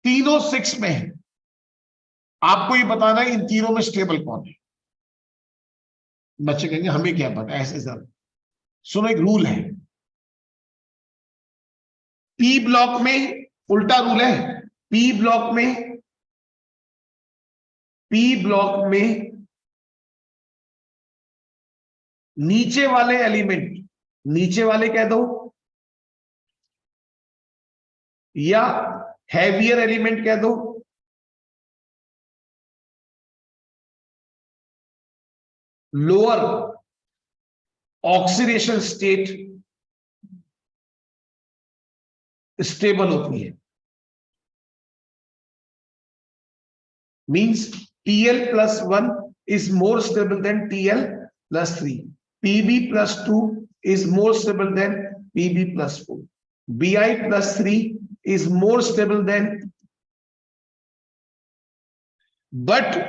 तीनों 6 में है। आपको ये बताना है इन तीनों में स्टेबल कौन है। बच्चे कहेंगे हमें क्या पता, ऐसे सर। सुनो, एक रूल है पी ब्लॉक में, उल्टा रूल है। पी ब्लॉक में, पी ब्लॉक में नीचे वाले एलिमेंट, नीचे वाले कह दो या हैवियर एलिमेंट कह दो, लोअर ऑक्सीडेशन स्टेट स्टेबल होती है। Means Tl+1 is more stable than Tl+3, Pb+2 is more stable than Pb+4, Bi+3 is more stable than, but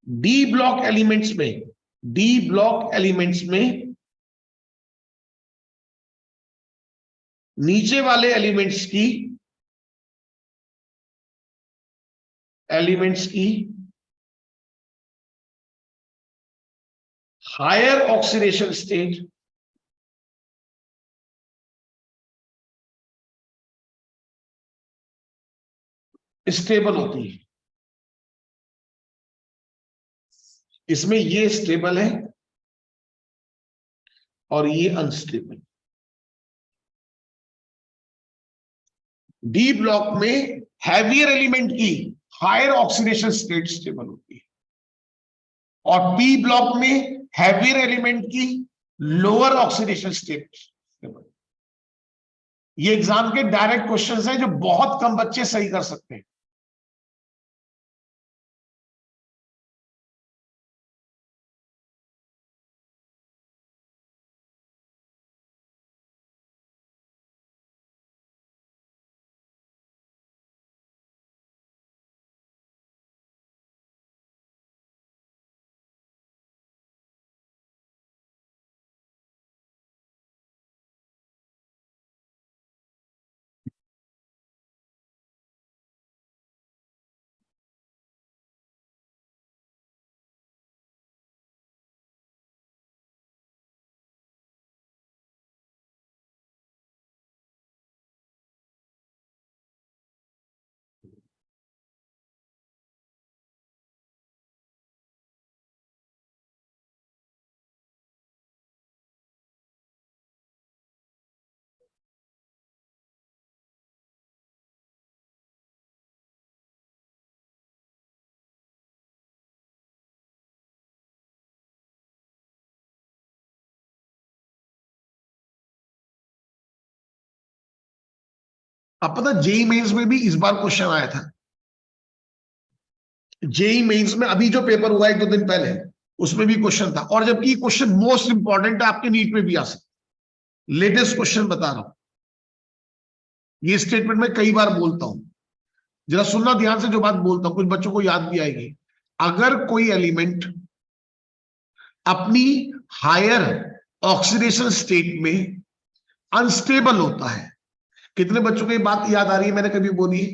D block elements में, डी ब्लॉक एलिमेंट्स में नीचे वाले elements की higher oxidation state stable होती है। इसमें ये स्टेबल है और ये अनस्टेबल। डी ब्लॉक में हैवियर एलिमेंट की हायर ऑक्सीडेशन स्टेट स्टेबल होती है और पी ब्लॉक में हैवियर एलिमेंट की लोअर ऑक्सीडेशन स्टेट स्टेबल। ये एग्जाम के डायरेक्ट क्वेश्चंस हैं जो बहुत कम बच्चे सही कर सकते हैं। अब पता जेई मेंस में भी इस बार क्वेश्चन आया था। जेई मेंस में अभी जो पेपर हुआ एक दो दिन पहले, उसमें भी क्वेश्चन था। और जबकि क्वेश्चन मोस्ट इंपॉर्टेंट है, आपके नीट में भी आ सकता। लेटेस्ट क्वेश्चन बता रहा हूं। ये स्टेटमेंट मैं कई बार बोलता हूं, जरा सुनना ध्यान से जो बात बोलता हूं, कुछ बच्चों को याद भी आएगी। अगर कोई एलिमेंट अपनी हायर ऑक्सीडेशन स्टेट में अनस्टेबल होता है, कितने बच्चों को ये बात याद आ रही है? मैंने कभी बोली है?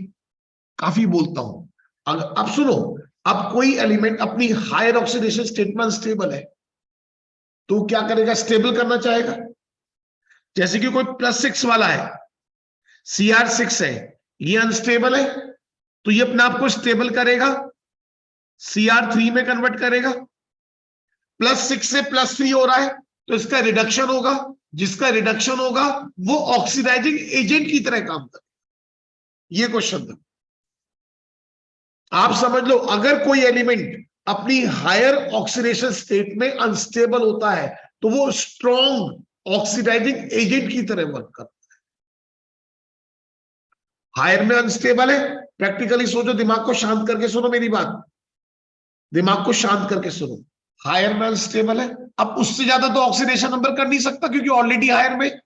काफी बोलता हूं। अब सुनो, अब कोई एलिमेंट अपनी हायर ऑक्सीडेशन स्टेट में अनस्टेबल है तो क्या करेगा? स्टेबल करना चाहेगा। जैसे कि कोई +6 वाला है, CR6 है, ये अनस्टेबल है तो ये अपने आप को स्टेबल करेगा, CR3 में कन्वर्ट करेगा। +6 से +3 हो रहा है तो इसका रिडक्शन होगा, जिसका रिडक्शन होगा वो ऑक्सीडाइजिंग एजेंट की तरह काम करेगा। ये क्वेश्चन था, आप समझ लो। अगर कोई एलिमेंट अपनी हायर ऑक्सीडेशन स्टेट में अनस्टेबल होता है तो वो स्ट्रॉन्ग ऑक्सीडाइजिंग एजेंट की तरह वर्क करता है। हायर में अनस्टेबल है, प्रैक्टिकली सोचो, दिमाग को शांत करके सुनो मेरी बात, दिमाग को शांत करके सुनो। हायर में अनस्टेबल है, अब उससे ज्यादा तो ऑक्सीडेशन नंबर कर नहीं सकता क्योंकि ऑलरेडी हायर में।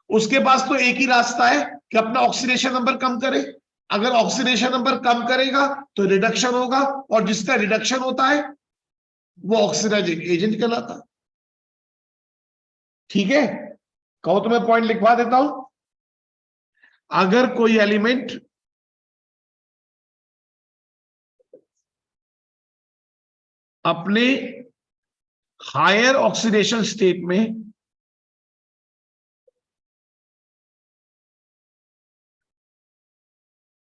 उसके पास तो एक ही रास्ता है कि अपना ऑक्सीडेशन नंबर कम करे। अगर ऑक्सीडेशन नंबर कम करेगा तो रिडक्शन होगा, और जिसका रिडक्शन होता है वो ऑक्सीडाइजिंग एजेंट कहलाता है। ठीक है, कहो तो मैं पॉइंट लिखवा देता हूं। अगर कोई एलिमेंट अपने हायर ऑक्सीडेशन स्टेट में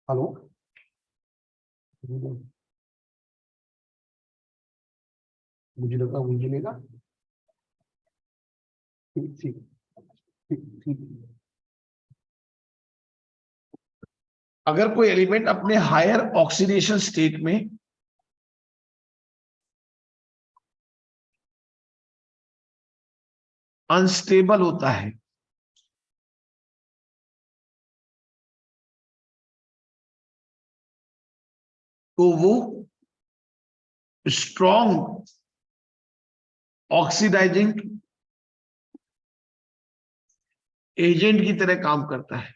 हेलो, मुझे लगा मुझे लेगा। ठीक ठीक ठीक ठीक। अगर कोई एलिमेंट अपने हायर ऑक्सीडेशन स्टेट में अनस्टेबल होता है तो वो स्ट्रॉन्ग ऑक्सीडाइजिंग एजेंट की तरह काम करता है।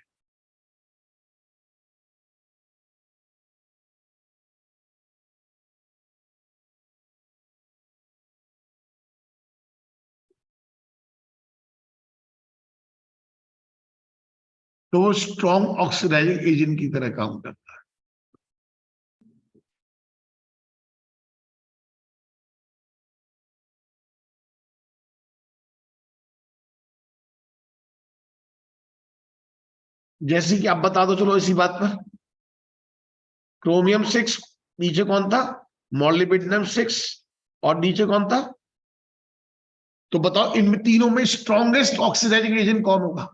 तो वो स्ट्रॉन्ग ऑक्सीडाइजिंग एजेंट की तरह काम करता है। जैसे कि आप बता दो चलो इसी बात पर। क्रोमियम 6, नीचे कौन था? मॉलिब्डेनम 6, और नीचे कौन था? तो बताओ इनमें तीनों में स्ट्रॉन्गेस्ट ऑक्सीडाइजिंग एजेंट कौन होगा?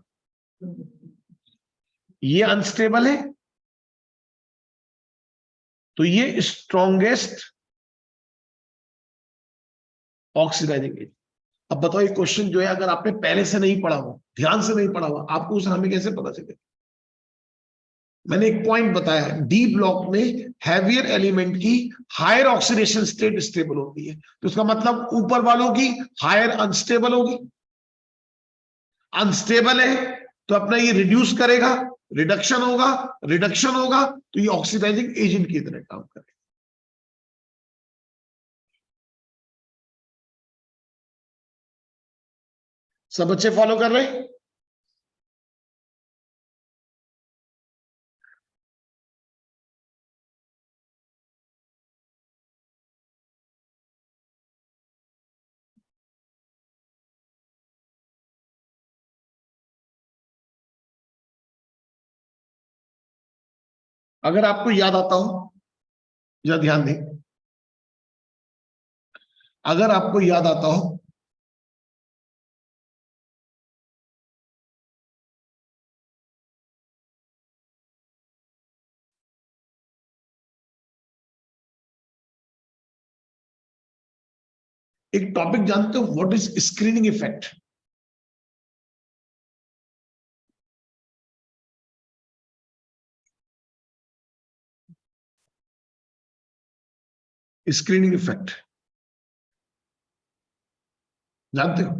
ये अनस्टेबल है, तो ये स्ट्रॉन्गेस्ट ऑक्सीडाइजिंग एजेंट। अब बताओ ये क्वेश्चन जो है अगर आपने पहले से नहीं पढ़ा हो, ध्यान से नहीं पढ़ा हुआ, आपको उस हमें कैसे पता चलेगा? मैंने एक पॉइंट बताया, डी ब्लॉक में हैवियर एलिमेंट की हायर ऑक्सीडेशन स्टेट स्टेबल होती है, तो उसका मतलब ऊपर वालों की हायर अनस्टेबल होगी। अनस्टेबल है तो अपना ये रिड्यूस करेगा, रिडक्शन होगा, रिडक्शन होगा तो ये ऑक्सीडाइजिंग एजेंट की तरह काम करेगा। सब बच्चे फॉलो कर रहे हैं? अगर आपको याद आता हो, या ध्यान दें, अगर आपको याद आता हो, एक टॉपिक जानते हो, what is screening effect? Screening effect जानते हो?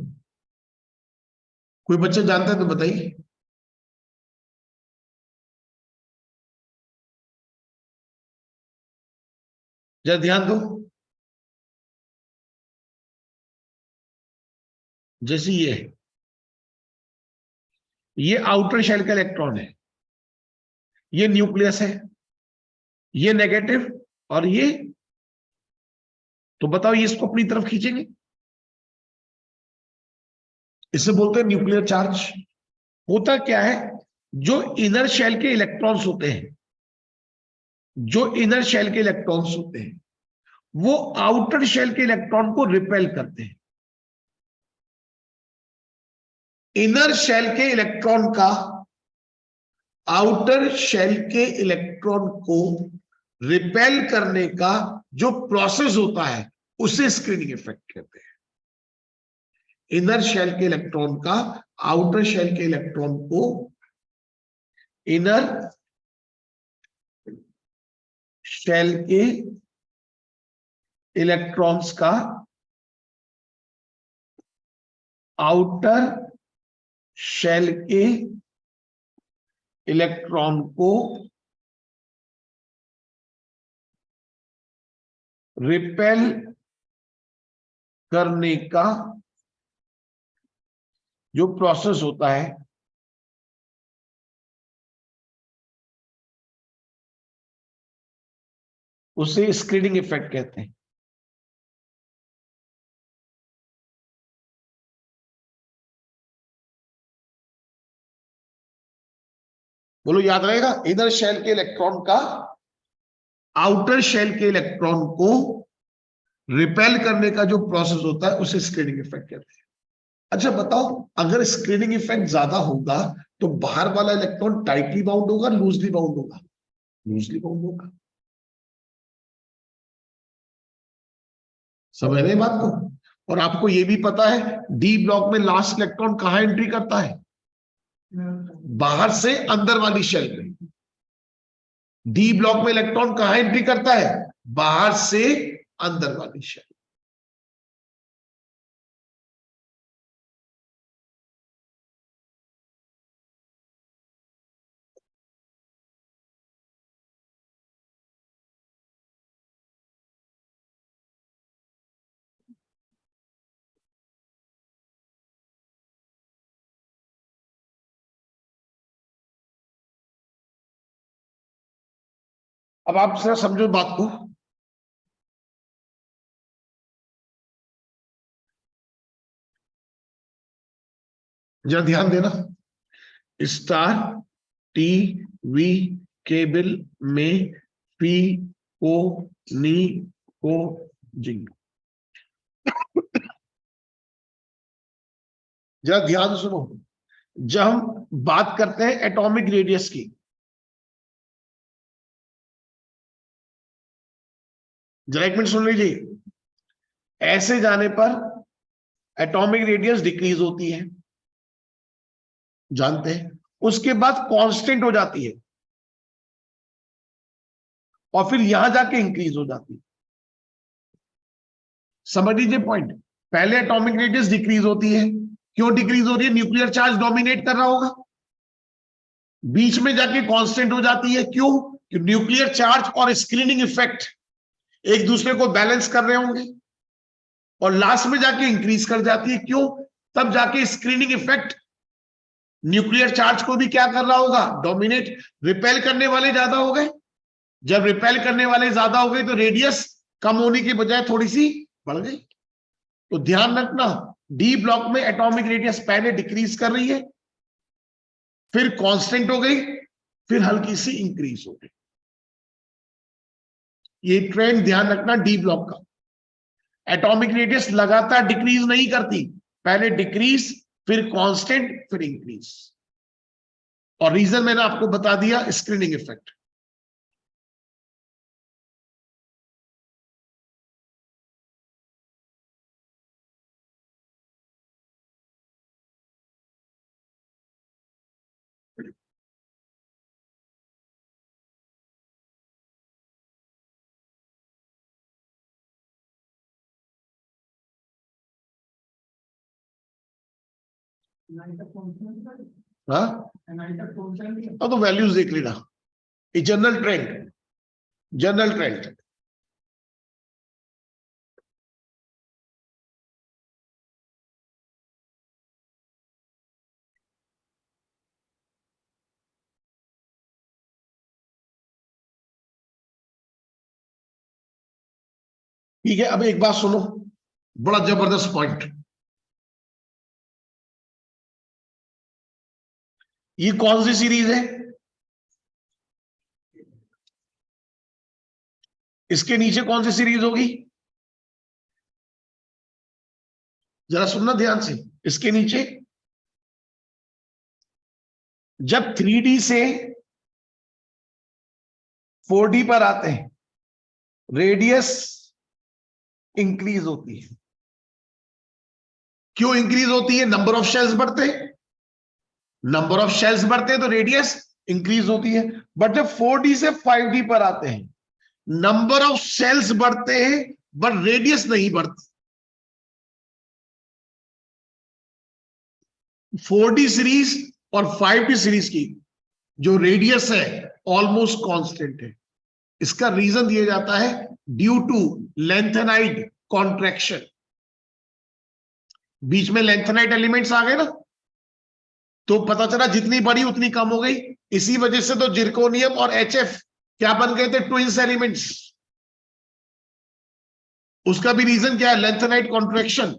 कोई बच्चे जानते हैं तो बताइए। जरा ध्यान दो। जैसे ये आउटर शेल का इलेक्ट्रॉन है, ये न्यूक्लियस है, ये नेगेटिव, और ये, तो बताओ ये इसको अपनी तरफ खींचेंगे, इसे बोलते हैं न्यूक्लियर चार्ज। होता क्या है, जो इनर शेल के इलेक्ट्रॉन्स होते हैं, जो इनर शेल के इलेक्ट्रॉन्स होते हैं वो आउटर शेल के इलेक्ट्रॉन को रिपेल करते हैं। इनर शेल के इलेक्ट्रॉन का आउटर शेल के इलेक्ट्रॉन को रिपेल करने का जो प्रोसेस होता है उसे स्क्रीनिंग इफेक्ट कहते हैं। इनर शेल के इलेक्ट्रॉन का आउटर शेल के इलेक्ट्रॉन को, इनर शेल के इलेक्ट्रॉन्स का आउटर शेल के इलेक्ट्रॉन को रिपेल करने का जो प्रोसेस होता है उसे स्क्रीनिंग इफेक्ट कहते हैं। बोलो याद रहेगा, इनर शेल के इलेक्ट्रॉन का आउटर शेल के इलेक्ट्रॉन को रिपेल करने का जो प्रोसेस होता है उसे स्क्रीनिंग इफेक्ट कहते हैं। अच्छा बताओ, अगर स्क्रीनिंग इफेक्ट ज्यादा होगा तो बाहर वाला इलेक्ट्रॉन टाइटली बाउंड होगा, लूजली बाउंड होगा? लूजली बाउंड होगा। समझ रहे हैं बात को? और आपको यह भी पता है डी ब्लॉक में लास्ट इलेक्ट्रॉन कहां एंट्री करता है? बाहर से अंदर वाली शेल में। डी ब्लॉक में इलेक्ट्रॉन कहां एंट्री करता है? बाहर से अंदर वाली शेल। अब आप जरा समझो बात को। जरा ध्यान देना, स्टार टीवी केबल में पी को नी को जिंग। जरा ध्यान सुनो, जब हम बात करते हैं एटॉमिक रेडियस की, जरा एक मिनट सुन लीजिए, ऐसे जाने पर एटॉमिक रेडियस डिक्रीज होती है, जानते हैं, उसके बाद कांस्टेंट हो जाती है और फिर यहां जाके इंक्रीज हो जाती है। समझ लीजिए पॉइंट, पहले एटॉमिक रेडियस डिक्रीज होती है, क्यों डिक्रीज हो रही है? न्यूक्लियर चार्ज डोमिनेट कर रहा होगा, बीच में जाके कांस्टेंट हो जाती है, क्यों? कि न्यूक्लियर चार्ज और स्क्रीनिंग इफेक्ट एक दूसरे को बैलेंस कर रहे होंगे, और लास्ट में जाके इंक्रीज कर जाती है, क्यों? तब जाके स्क्रीनिंग इफेक्ट न्यूक्लियर चार्ज को भी क्या कर रहा होगा? डोमिनेट, रिपेल करने वाले ज्यादा हो गए, जब रिपेल करने वाले ज्यादा हो गए तो रेडियस कम होने की बजाय थोड़ी सी बढ़ गई। तो ध्यान रखना, डी ब्लॉक में एटॉमिक रेडियस पहले डिक्रीज कर रही है, फिर कांस्टेंट हो गई, फिर हल्की सी इंक्रीज हो गई। ये ट्रेंड ध्यान रखना डी ब्लॉक का। एटॉमिक रेडियस लगातार डिक्रीज नहीं करती, पहले डिक्रीज, फिर कांस्टेंट, फिर इंक्रीज। और रीजन मैंने आपको बता दिया, स्क्रीनिंग इफेक्ट। हाँ, तो वैल्यूज देख लेना, ये जनरल ट्रेंड, जनरल ट्रेंड। ठीक है, अब एक बात सुनो, बड़ा जबरदस्त पॉइंट। ये कौन सी सीरीज है? इसके नीचे कौन सी सीरीज होगी? जरा सुनना ध्यान से, इसके नीचे जब 3D से 4D पर आते हैं, रेडियस इंक्रीज होती है। क्यों इंक्रीज होती है? नंबर ऑफ शेल्स बढ़ते हैं, नंबर ऑफ शेल्स बढ़ते हैं तो रेडियस इंक्रीज होती है। बट जब 4D से 5D पर आते हैं, नंबर ऑफ शेल्स बढ़ते हैं बट रेडियस नहीं बढ़ती। 4D सीरीज और 5D सीरीज की जो रेडियस है ऑलमोस्ट कांस्टेंट है। इसका रीजन दिया जाता है ड्यू टू लेंथेनाइड कॉन्ट्रैक्शन। बीच में लेंथेनाइड एलिमेंट्स आ गए ना, तो पता चला जितनी बड़ी उतनी कम हो गई। इसी वजह से तो जिरकोनियम और HF क्या बन गए थे? Twins elements. उसका भी रीजन क्या है? Lanthanide contraction.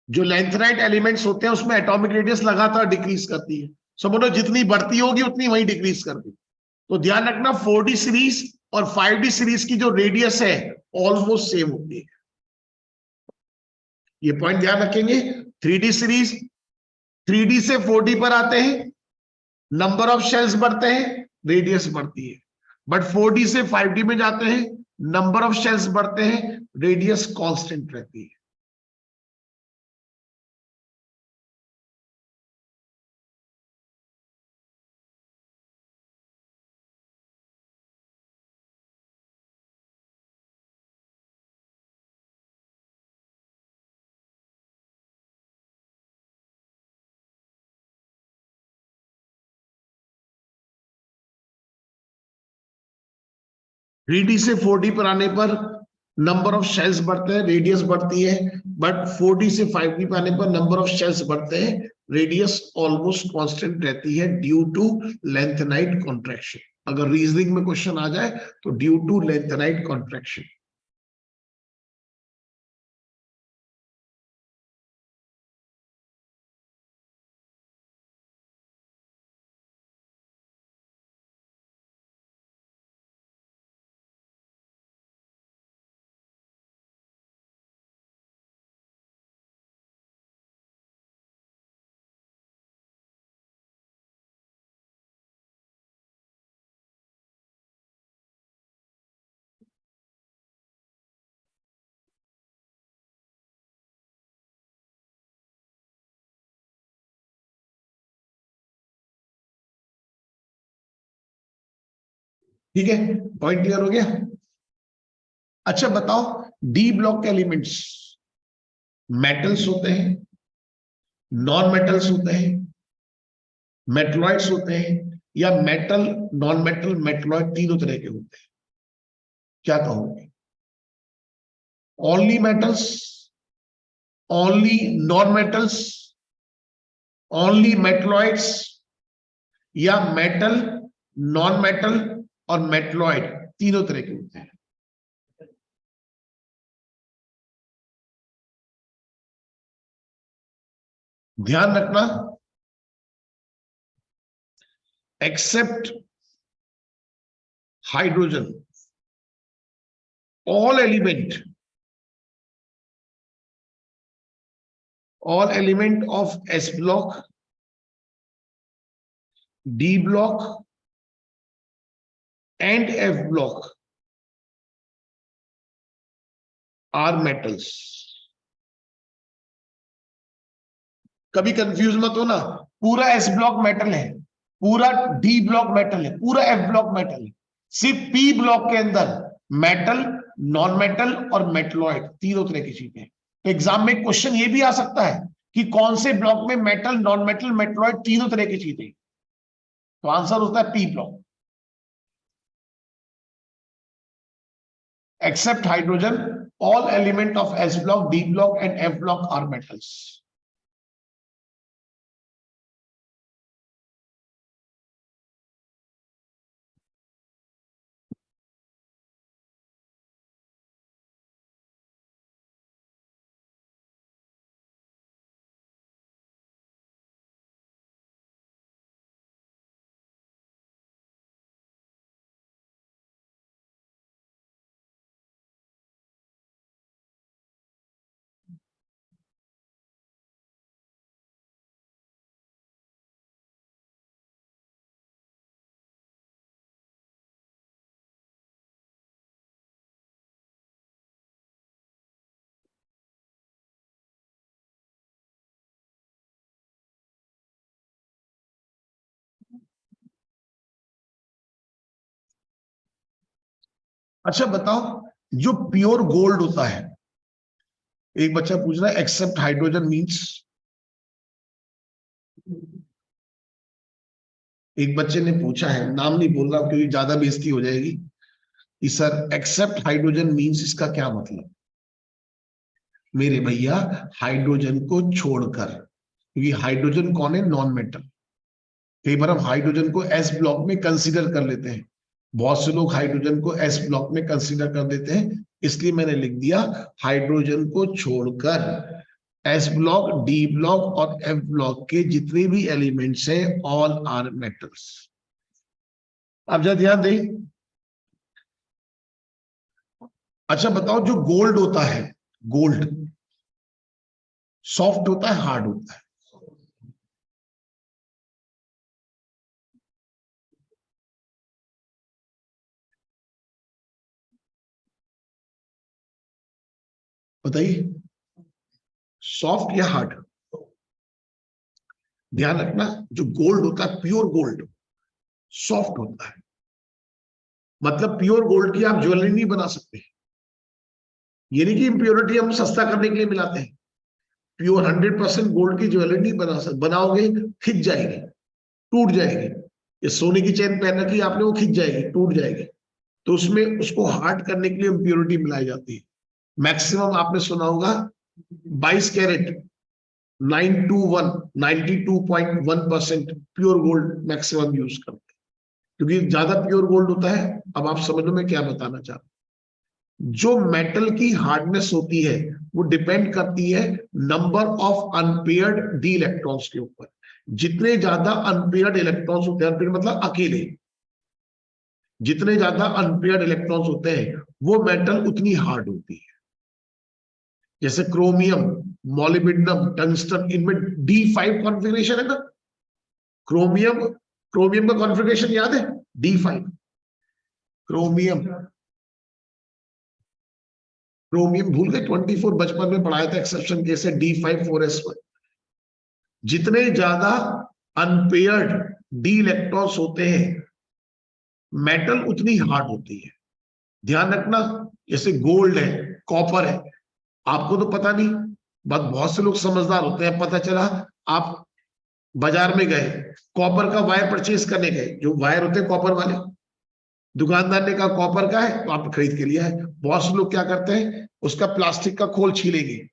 जो लेंथेनाइड एलिमेंट्स होते हैं उसमें एटॉमिक रेडियस लगातार डिक्रीज करती है। समझो जितनी बढ़ती होगी उतनी वही डिक्रीज करती। तो ध्यान रखना 4D सीरीज और 5D सीरीज की जो रेडियस है ऑलमोस्ट सेम होती है, ये पॉइंट ध्यान रखेंगे। 3D सीरीज 3D से 4D पर आते हैं, नंबर ऑफ शेल्स बढ़ते हैं, रेडियस बढ़ती है। बट 4D से 5D में जाते हैं, नंबर ऑफ शेल्स बढ़ते हैं, रेडियस कांस्टेंट रहती है। थ्री डी से 4D पर आने पर नंबर ऑफ शेल्स बढ़ते हैं, रेडियस बढ़ती है। बट 4D से 5D पर आने पर नंबर ऑफ शेल्स बढ़ते हैं, रेडियस ऑलमोस्ट कांस्टेंट रहती है ड्यू टू लेंथेनाइड कॉन्ट्रैक्शन। अगर रीजनिंग में क्वेश्चन आ जाए तो ड्यू टू लेंथेनाइड कॉन्ट्रैक्शन। ठीक है, पॉइंट क्लियर हो गया। अच्छा बताओ, डी ब्लॉक के एलिमेंट्स मेटल्स होते हैं, नॉन मेटल्स होते हैं, मेटलॉइड्स होते हैं, या मेटल, नॉन मेटल, मेटलॉइड तीनों तरह के होते हैं? क्या कहोगे? Only metals, only non metals, only metalloids, या मेटल, नॉन मेटल और मेटलॉइड तीनों तरह के होते हैं? ध्यान रखना, except hydrogen, all element, all element of S block, D block and F block are metals. कभी कंफ्यूज मत हो ना, पूरा एस ब्लॉक मेटल है, पूरा डी ब्लॉक मेटल है, पूरा एफ ब्लॉक मेटल है, सिर्फ पी ब्लॉक के अंदर मेटल, नॉन मेटल और मेटलॉइड तीनों तरह की चीजें हैं। तो एग्जाम में क्वेश्चन ये भी आ सकता है कि कौन से ब्लॉक में मेटल, नॉन मेटल, मेटलॉइड तीनों तरह की चीजें, तो आंसर होता है P block. Except hydrogen, all element of S block, D block and F block are metals. अच्छा बताओ, जो प्योर गोल्ड होता है, एक बच्चा पूछ रहा है एक्सेप्ट हाइड्रोजन मींस, एक बच्चे ने पूछा है, नाम नहीं बोल रहा क्योंकि ज्यादा बेइज्जती हो जाएगी, कि सर एक्सेप्ट हाइड्रोजन मींस इसका क्या मतलब? मेरे भैया, हाइड्रोजन को छोड़कर, क्योंकि हाइड्रोजन कौन है? Non metal. कई बार हम हाइड्रोजन को एस ब्लॉक में कंसीडर कर लेते हैं, बहुत से लोग हाइड्रोजन को एस ब्लॉक में कंसीडर कर देते हैं, इसलिए मैंने लिख दिया हाइड्रोजन को छोड़कर एस ब्लॉक, डी ब्लॉक और एफ ब्लॉक के जितने भी एलिमेंट्स हैं ऑल आर मेटल्स। अब जरा ध्यान दें। अच्छा बताओ, जो गोल्ड होता है, गोल्ड सॉफ्ट होता है, हार्ड होता है? बताइए, सॉफ्ट या हार्ड? ध्यान रखना, जो गोल्ड होता है, प्योर गोल्ड सॉफ्ट होता है, मतलब प्योर गोल्ड की आप ज्वेलरी नहीं बना सकते। ये नहीं कि इम्प्योरिटी हम सस्ता करने के लिए मिलाते हैं, प्योर 100% गोल्ड की ज्वेलरी नहीं बना सकते, बनाओगे खिंच जाएगी, टूट जाएगी। ये सोने की चेन पहन रखी आपने, वो खिंच जाएगी, टूट जाएगी। तो उसमें उसको हार्ड करने के लिए इम्प्योरिटी मिलाई जाती है। मैक्सिमम आपने सुना होगा 22 carat 921 92.1% pure gold maximum use करते हैं, क्योंकि ज्यादा प्योर गोल्ड होता है। अब आप समझ लो मैं क्या बताना चाह रहा हूं। जो मेटल की हार्डनेस होती है वो डिपेंड करती है number of unpaired D electrons के ऊपर। जितने ज्यादा अनपेयर्ड इलेक्ट्रॉन्स होते हैं, अनपेयर्ड मतलब अकेले, जितने ज्यादा अनपेयर्ड इलेक्ट्रॉन्स होते हैं वो मेटल उतनी हार्ड होती है। जैसे क्रोमियम, मॉलिब्डेनम, टंगस्टन, इनमें D5 कॉन्फ़िगरेशन है ना। क्रोमियम, क्रोमियम का कॉन्फ़िगरेशन याद है? D5। क्रोमियम, क्रोमियम भूल गए? 24 बचपन में पढ़ाया था, एक्सेप्शन केस है D5 4s1। जितने ज्यादा अनपेयर्ड डी इलेक्ट्रॉन्स होते हैं मेटल उतनी हार्ड होती है। ध्यान रखना, जैसे गोल्ड है, कॉपर है, आपको तो पता नहीं, बट बहुत से लोग समझदार होते हैं, पता चला आप बाजार में गए, कॉपर का वायर परचेज करने गए, जो वायर होते हैं कॉपर वाले, दुकानदार ने कहा कॉपर का है, तो आप खरीद के लिया है। बहुत से लोग क्या करते हैं, उसका प्लास्टिक का खोल छीलेंगे,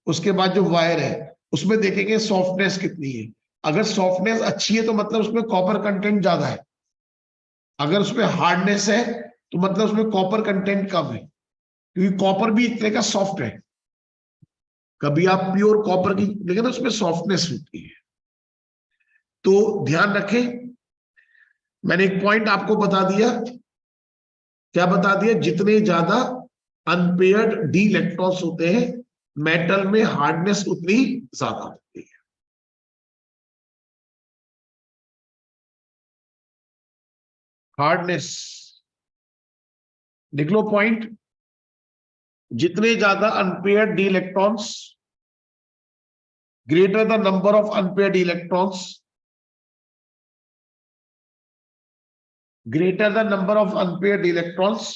उसके बाद जो वायर है उसमें देखेंगे सॉफ्टनेस कितनी है। अगर सॉफ्टनेस अच्छी है तो मतलब उसमें कॉपर कंटेंट ज्यादा है, अगर उसमें हार्डनेस है तो मतलब उसमें कॉपर कंटेंट कम है, क्योंकि कॉपर भी एक तरह का सॉफ्ट है। कभी आप प्योर कॉपर की देखें ना, उसमें सॉफ्टनेस होती है। तो ध्यान रखें, मैंने एक पॉइंट आपको बता दिया। क्या बता दिया? जितने ज्यादा अनपेयर्ड डी इलेक्ट्रॉन्स होते हैं, मेटल में हार्डनेस उतनी ज्यादा होती है। हार्डनेस लिख लो पॉइंट, जितने ज्यादा unpaired D electrons, greater the number of unpaired electrons, greater the number of unpaired electrons,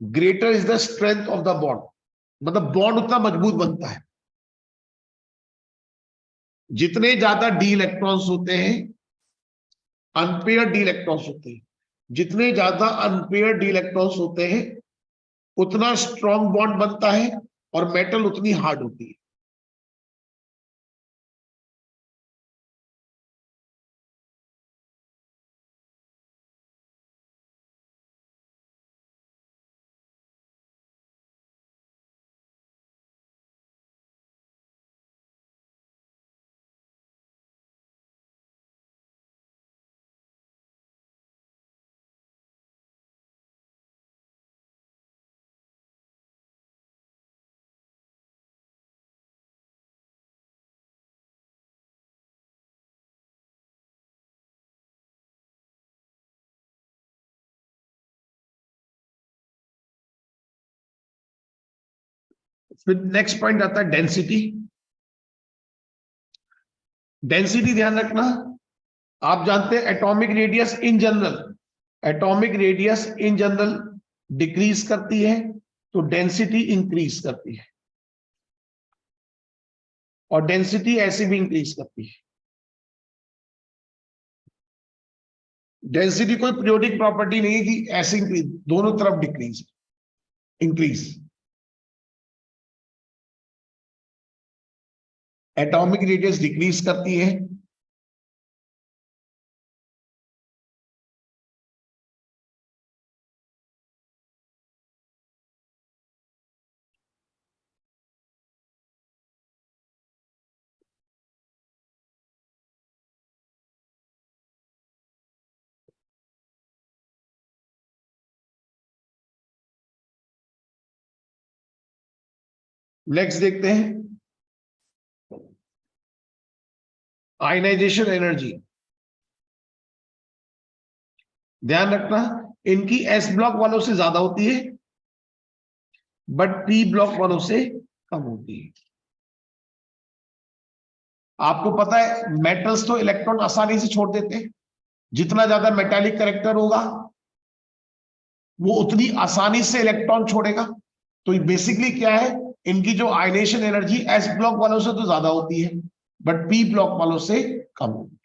greater is the strength of the bond, मतलब बॉन्ड उतना मजबूत बनता है। जितने ज्यादा डी इलेक्ट्रॉन्स होते हैं, अनपेयर डी इलेक्ट्रॉन्स होते हैं, जितने ज्यादा अनपेयर डी इलेक्ट्रॉन्स होते हैं उतना स्ट्रॉन्ग बॉन्ड बनता है और मेटल उतनी हार्ड होती है। फिर नेक्स्ट पॉइंट आता है डेंसिटी। डेंसिटी ध्यान रखना, आप जानते हैं atomic radius in general, atomic radius in general decrease करती है तो डेंसिटी इंक्रीज करती है, और डेंसिटी ऐसे भी इंक्रीज करती है। डेंसिटी कोई पीरियोडिक प्रॉपर्टी नहीं है कि ऐसे इंक्रीज, दोनों तरफ decrease increase. Atomic radius decrease करती है, नेक्स्ट देखते हैं आयनाइजेशन एनर्जी। ध्यान रखना, इनकी एस ब्लॉक वालों से ज्यादा होती है बट पी ब्लॉक वालों से कम होती है। आपको पता है मेटल्स तो इलेक्ट्रॉन आसानी से छोड़ देते हैं, जितना ज्यादा मेटालिक करेक्टर होगा वो उतनी आसानी से इलेक्ट्रॉन छोड़ेगा। तो बेसिकली क्या है, इनकी जो आयनेशन एनर्जी एस ब्लॉक वालों से तो ज्यादा होती है बट पी ब्लॉक वालों से कम होती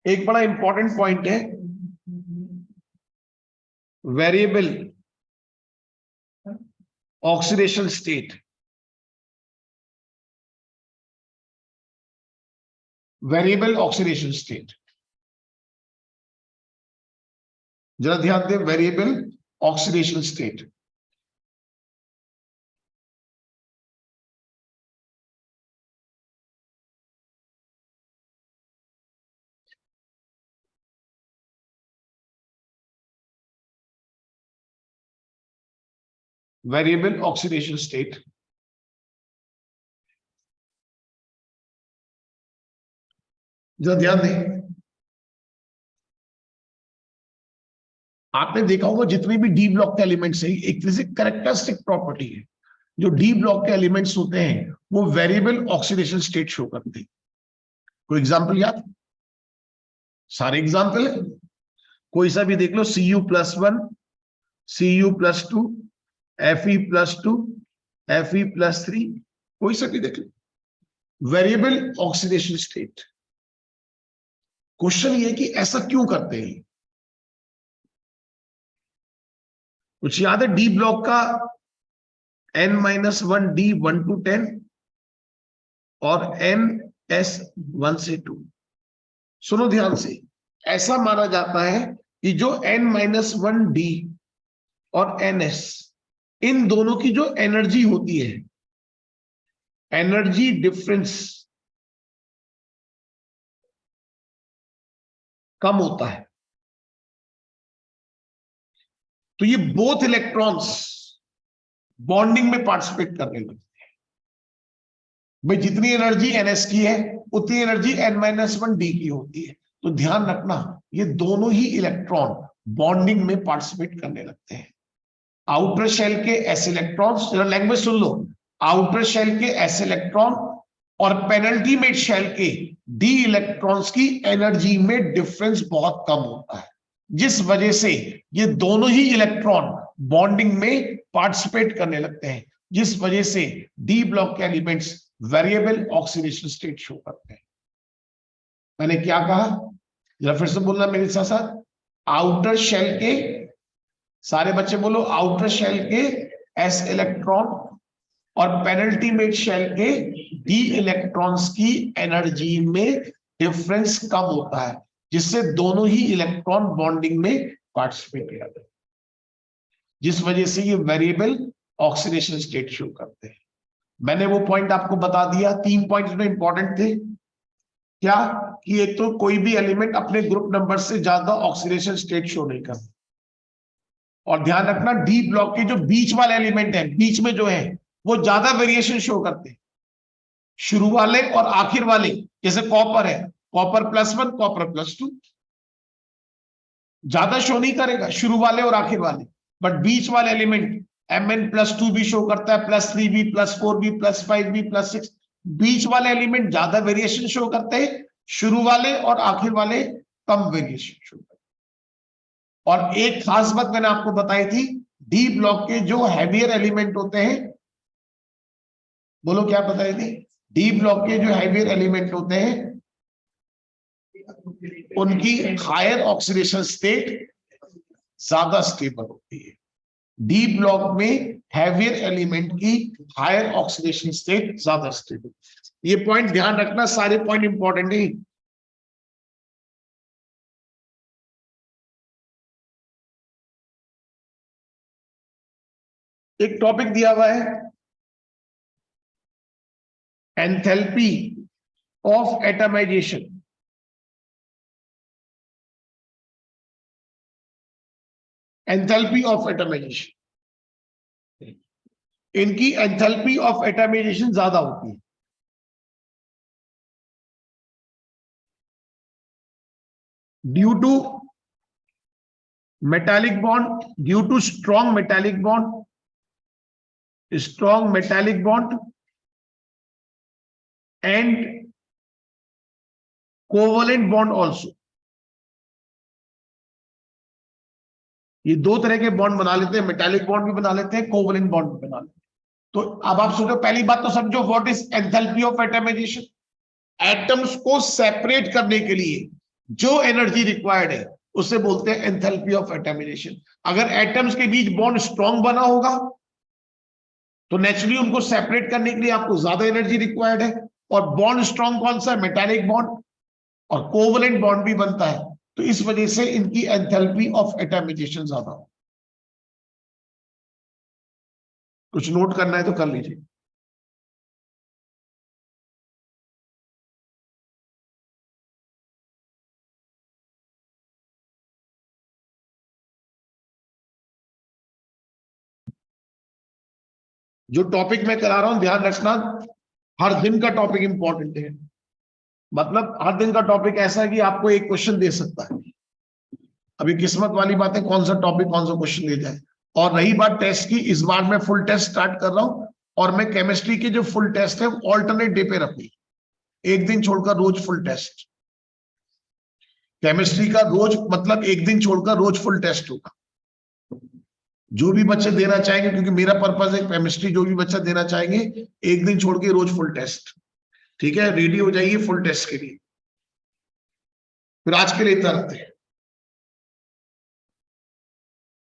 है। एक बड़ा इंपॉर्टेंट पॉइंट है variable oxidation state. Variable oxidation state, जरा ध्यान दें, variable oxidation state. Variable oxidation state जरा ध्यान दें, आपने देखा होगा जितने भी डी ब्लॉक के एलिमेंट्स है, एक कैरेक्टरिस्टिक प्रॉपर्टी है, जो डी ब्लॉक के एलिमेंट्स होते हैं वो वेरिएबल ऑक्सीडेशन स्टेट शो करते हैं। कोई एग्जांपल याद? सारे एग्जांपल है, कोई सा भी देख लो, Cu+1, Cu+2, Fe+2, Fe+3, कोई सा भी देख लो, वेरिएबल ऑक्सीडेशन स्टेट। क्वेश्चन ये कि ऐसा क्यों करते हैं? कुछ याद है डी ब्लॉक का n-1 डी 1 to 10 और ns 1 से 2? सुनो ध्यान से, ऐसा माना जाता है कि जो n-1 डी और ns, इन दोनों की जो एनर्जी होती है, एनर्जी डिफरेंस कम होता है। तो ये बोथ इलेक्ट्रॉन्स बॉन्डिंग में पार्टिसिपेट करने लगते हैं। भाई जितनी एनर्जी ns की है उतनी एनर्जी n-1 डी की होती है। तो ध्यान रखना, ये दोनों ही इलेक्ट्रॉन बॉन्डिंग में पार्टिसिपेट करने लगते हैं। आउटर शेल के s इलेक्ट्रॉन्स, जरा लैंग्वेज सुन लो, आउटर शेल के s इलेक्ट्रॉन और पेनल्टीमेट शेल के d इलेक्ट्रॉन्स की एनर्जी में डिफरेंस बहुत कम होता है, जिस वजह से ये दोनों ही इलेक्ट्रॉन बॉन्डिंग में पार्टिसिपेट करने लगते हैं, जिस वजह से डी ब्लॉक के elements variable oxidation state show करते हैं। मैंने क्या कहा, जरा फिर से बोलना मेरे साथ साथ, आउटर शेल के, सारे बच्चे बोलो, आउटर शेल के s इलेक्ट्रॉन और पेनल्टीमेट शेल के d इलेक्ट्रॉन्स की एनर्जी में डिफरेंस कम होता है, जिससे दोनों ही इलेक्ट्रॉन बॉन्डिंग में पार्टिसिपेट करते हैं, जिस वजह से ये वेरिएबल ऑक्सीडेशन स्टेट शो करते हैं। मैंने वो पॉइंट आपको बता दिया, 3 पॉइंट में इंपॉर्टेंट थे। क्या कि एक तो कोई भी एलिमेंट अपने ग्रुप नंबर से ज्यादा ऑक्सीडेशन स्टेट शो नहीं करता, और ध्यान रखना डी ब्लॉक के जो बीच वाले एलिमेंट है, बीच में जो है वो ज्यादा वेरिएशन शो करते हैं। शुरू वाले और आखिर वाले, जैसे कॉपर है, Copper+1, Copper+2, ज्यादा शो नहीं करेगा शुरू वाले और आखिर वाले, बट बीच वाले एलिमेंट Mn+2 भी शो करता है, +3 भी, +4 भी, +5 भी, +6, बीच वाले एलिमेंट ज्यादा वेरिएशन शो करते हैं, शुरू वाले और आखिर वाले कम वेरिएशन शो करते हैं। और एक खास बात मैंने आपको बताई थी, डी ब्लॉक के जो हैवियर एलिमेंट होते हैं, बोलो क्या बताई थी, डी ब्लॉक के जो हैवियर एलिमेंट होते हैं उनकी हायर ऑक्सीडेशन स्टेट ज्यादा स्टेबल होती है। डी ब्लॉक में हैवियर एलिमेंट की हायर ऑक्सीडेशन स्टेट ज्यादा स्टेबल। ये पॉइंट ध्यान रखना, सारे पॉइंट इंपॉर्टेंट है। एक टॉपिक दिया हुआ है, enthalpy of atomisation. Enthalpy of atomisation, इनकी एंथैल्पी ऑफ एटमाइजेशन ज्यादा होती है। Due to metallic bond, due to strong metallic bond and covalent bond also. ये दो तरह के बॉन्ड बना लेते हैं, मेटालिक बॉन्ड भी बना लेते हैं, कोवलेंट बॉन्ड भी बना लेते हैं। तो अब आप सोचो, पहली बात तो समझो, what is enthalpy of atomisation? Atoms को सेपरेट करने के लिए जो एनर्जी रिक्वायर्ड है उसे बोलते हैं एंथैल्पी ऑफ एटमाइजेशन। अगर एटम्स के बीच बॉन्ड स्ट्रॉन्ग बना होगा तो नेचुरली उनको सेपरेट करने के लिए आपको ज्यादा एनर्जी रिक्वायर्ड है, और बॉन्ड स्ट्रॉन्ग कौन सा है? मेटालिक बॉन्ड, और कोवलेंट बॉन्ड भी बनता है, तो इस वजह से इनकी एंथैल्पी ऑफ एटमाइजेशन ज्यादा हो। कुछ नोट करना है तो कर लीजिए। जो टॉपिक मैं करा रहा हूं ध्यान रखना, हर दिन का टॉपिक इंपॉर्टेंट है। मतलब हर दिन का टॉपिक ऐसा है कि आपको एक क्वेश्चन दे सकता है। अभी किस्मत वाली बात है कौन सा टॉपिक कौन सा क्वेश्चन दे जाए। और रही बात टेस्ट की, इस बार मैं फुल टेस्ट स्टार्ट कर रहा हूं और मैं केमिस्ट्री के जो फुल टेस्ट है ऑल्टरनेट डे पे रखूंगी, एक दिन छोड़कर रोज फुल टेस्ट। केमिस्ट्री का रोज मतलब एक दिन छोड़कर रोज फुल टेस्ट होगा। जो भी बच्चे देना चाहेंगे, क्योंकि मेरा पर्पज है केमिस्ट्री, जो भी बच्चा देना चाहेंगे एक दिन छोड़ के रोज फुल टेस्ट। ठीक है, रेडी हो जाइए फुल टेस्ट के लिए। फिर आज के लिए इतना रखते हैं।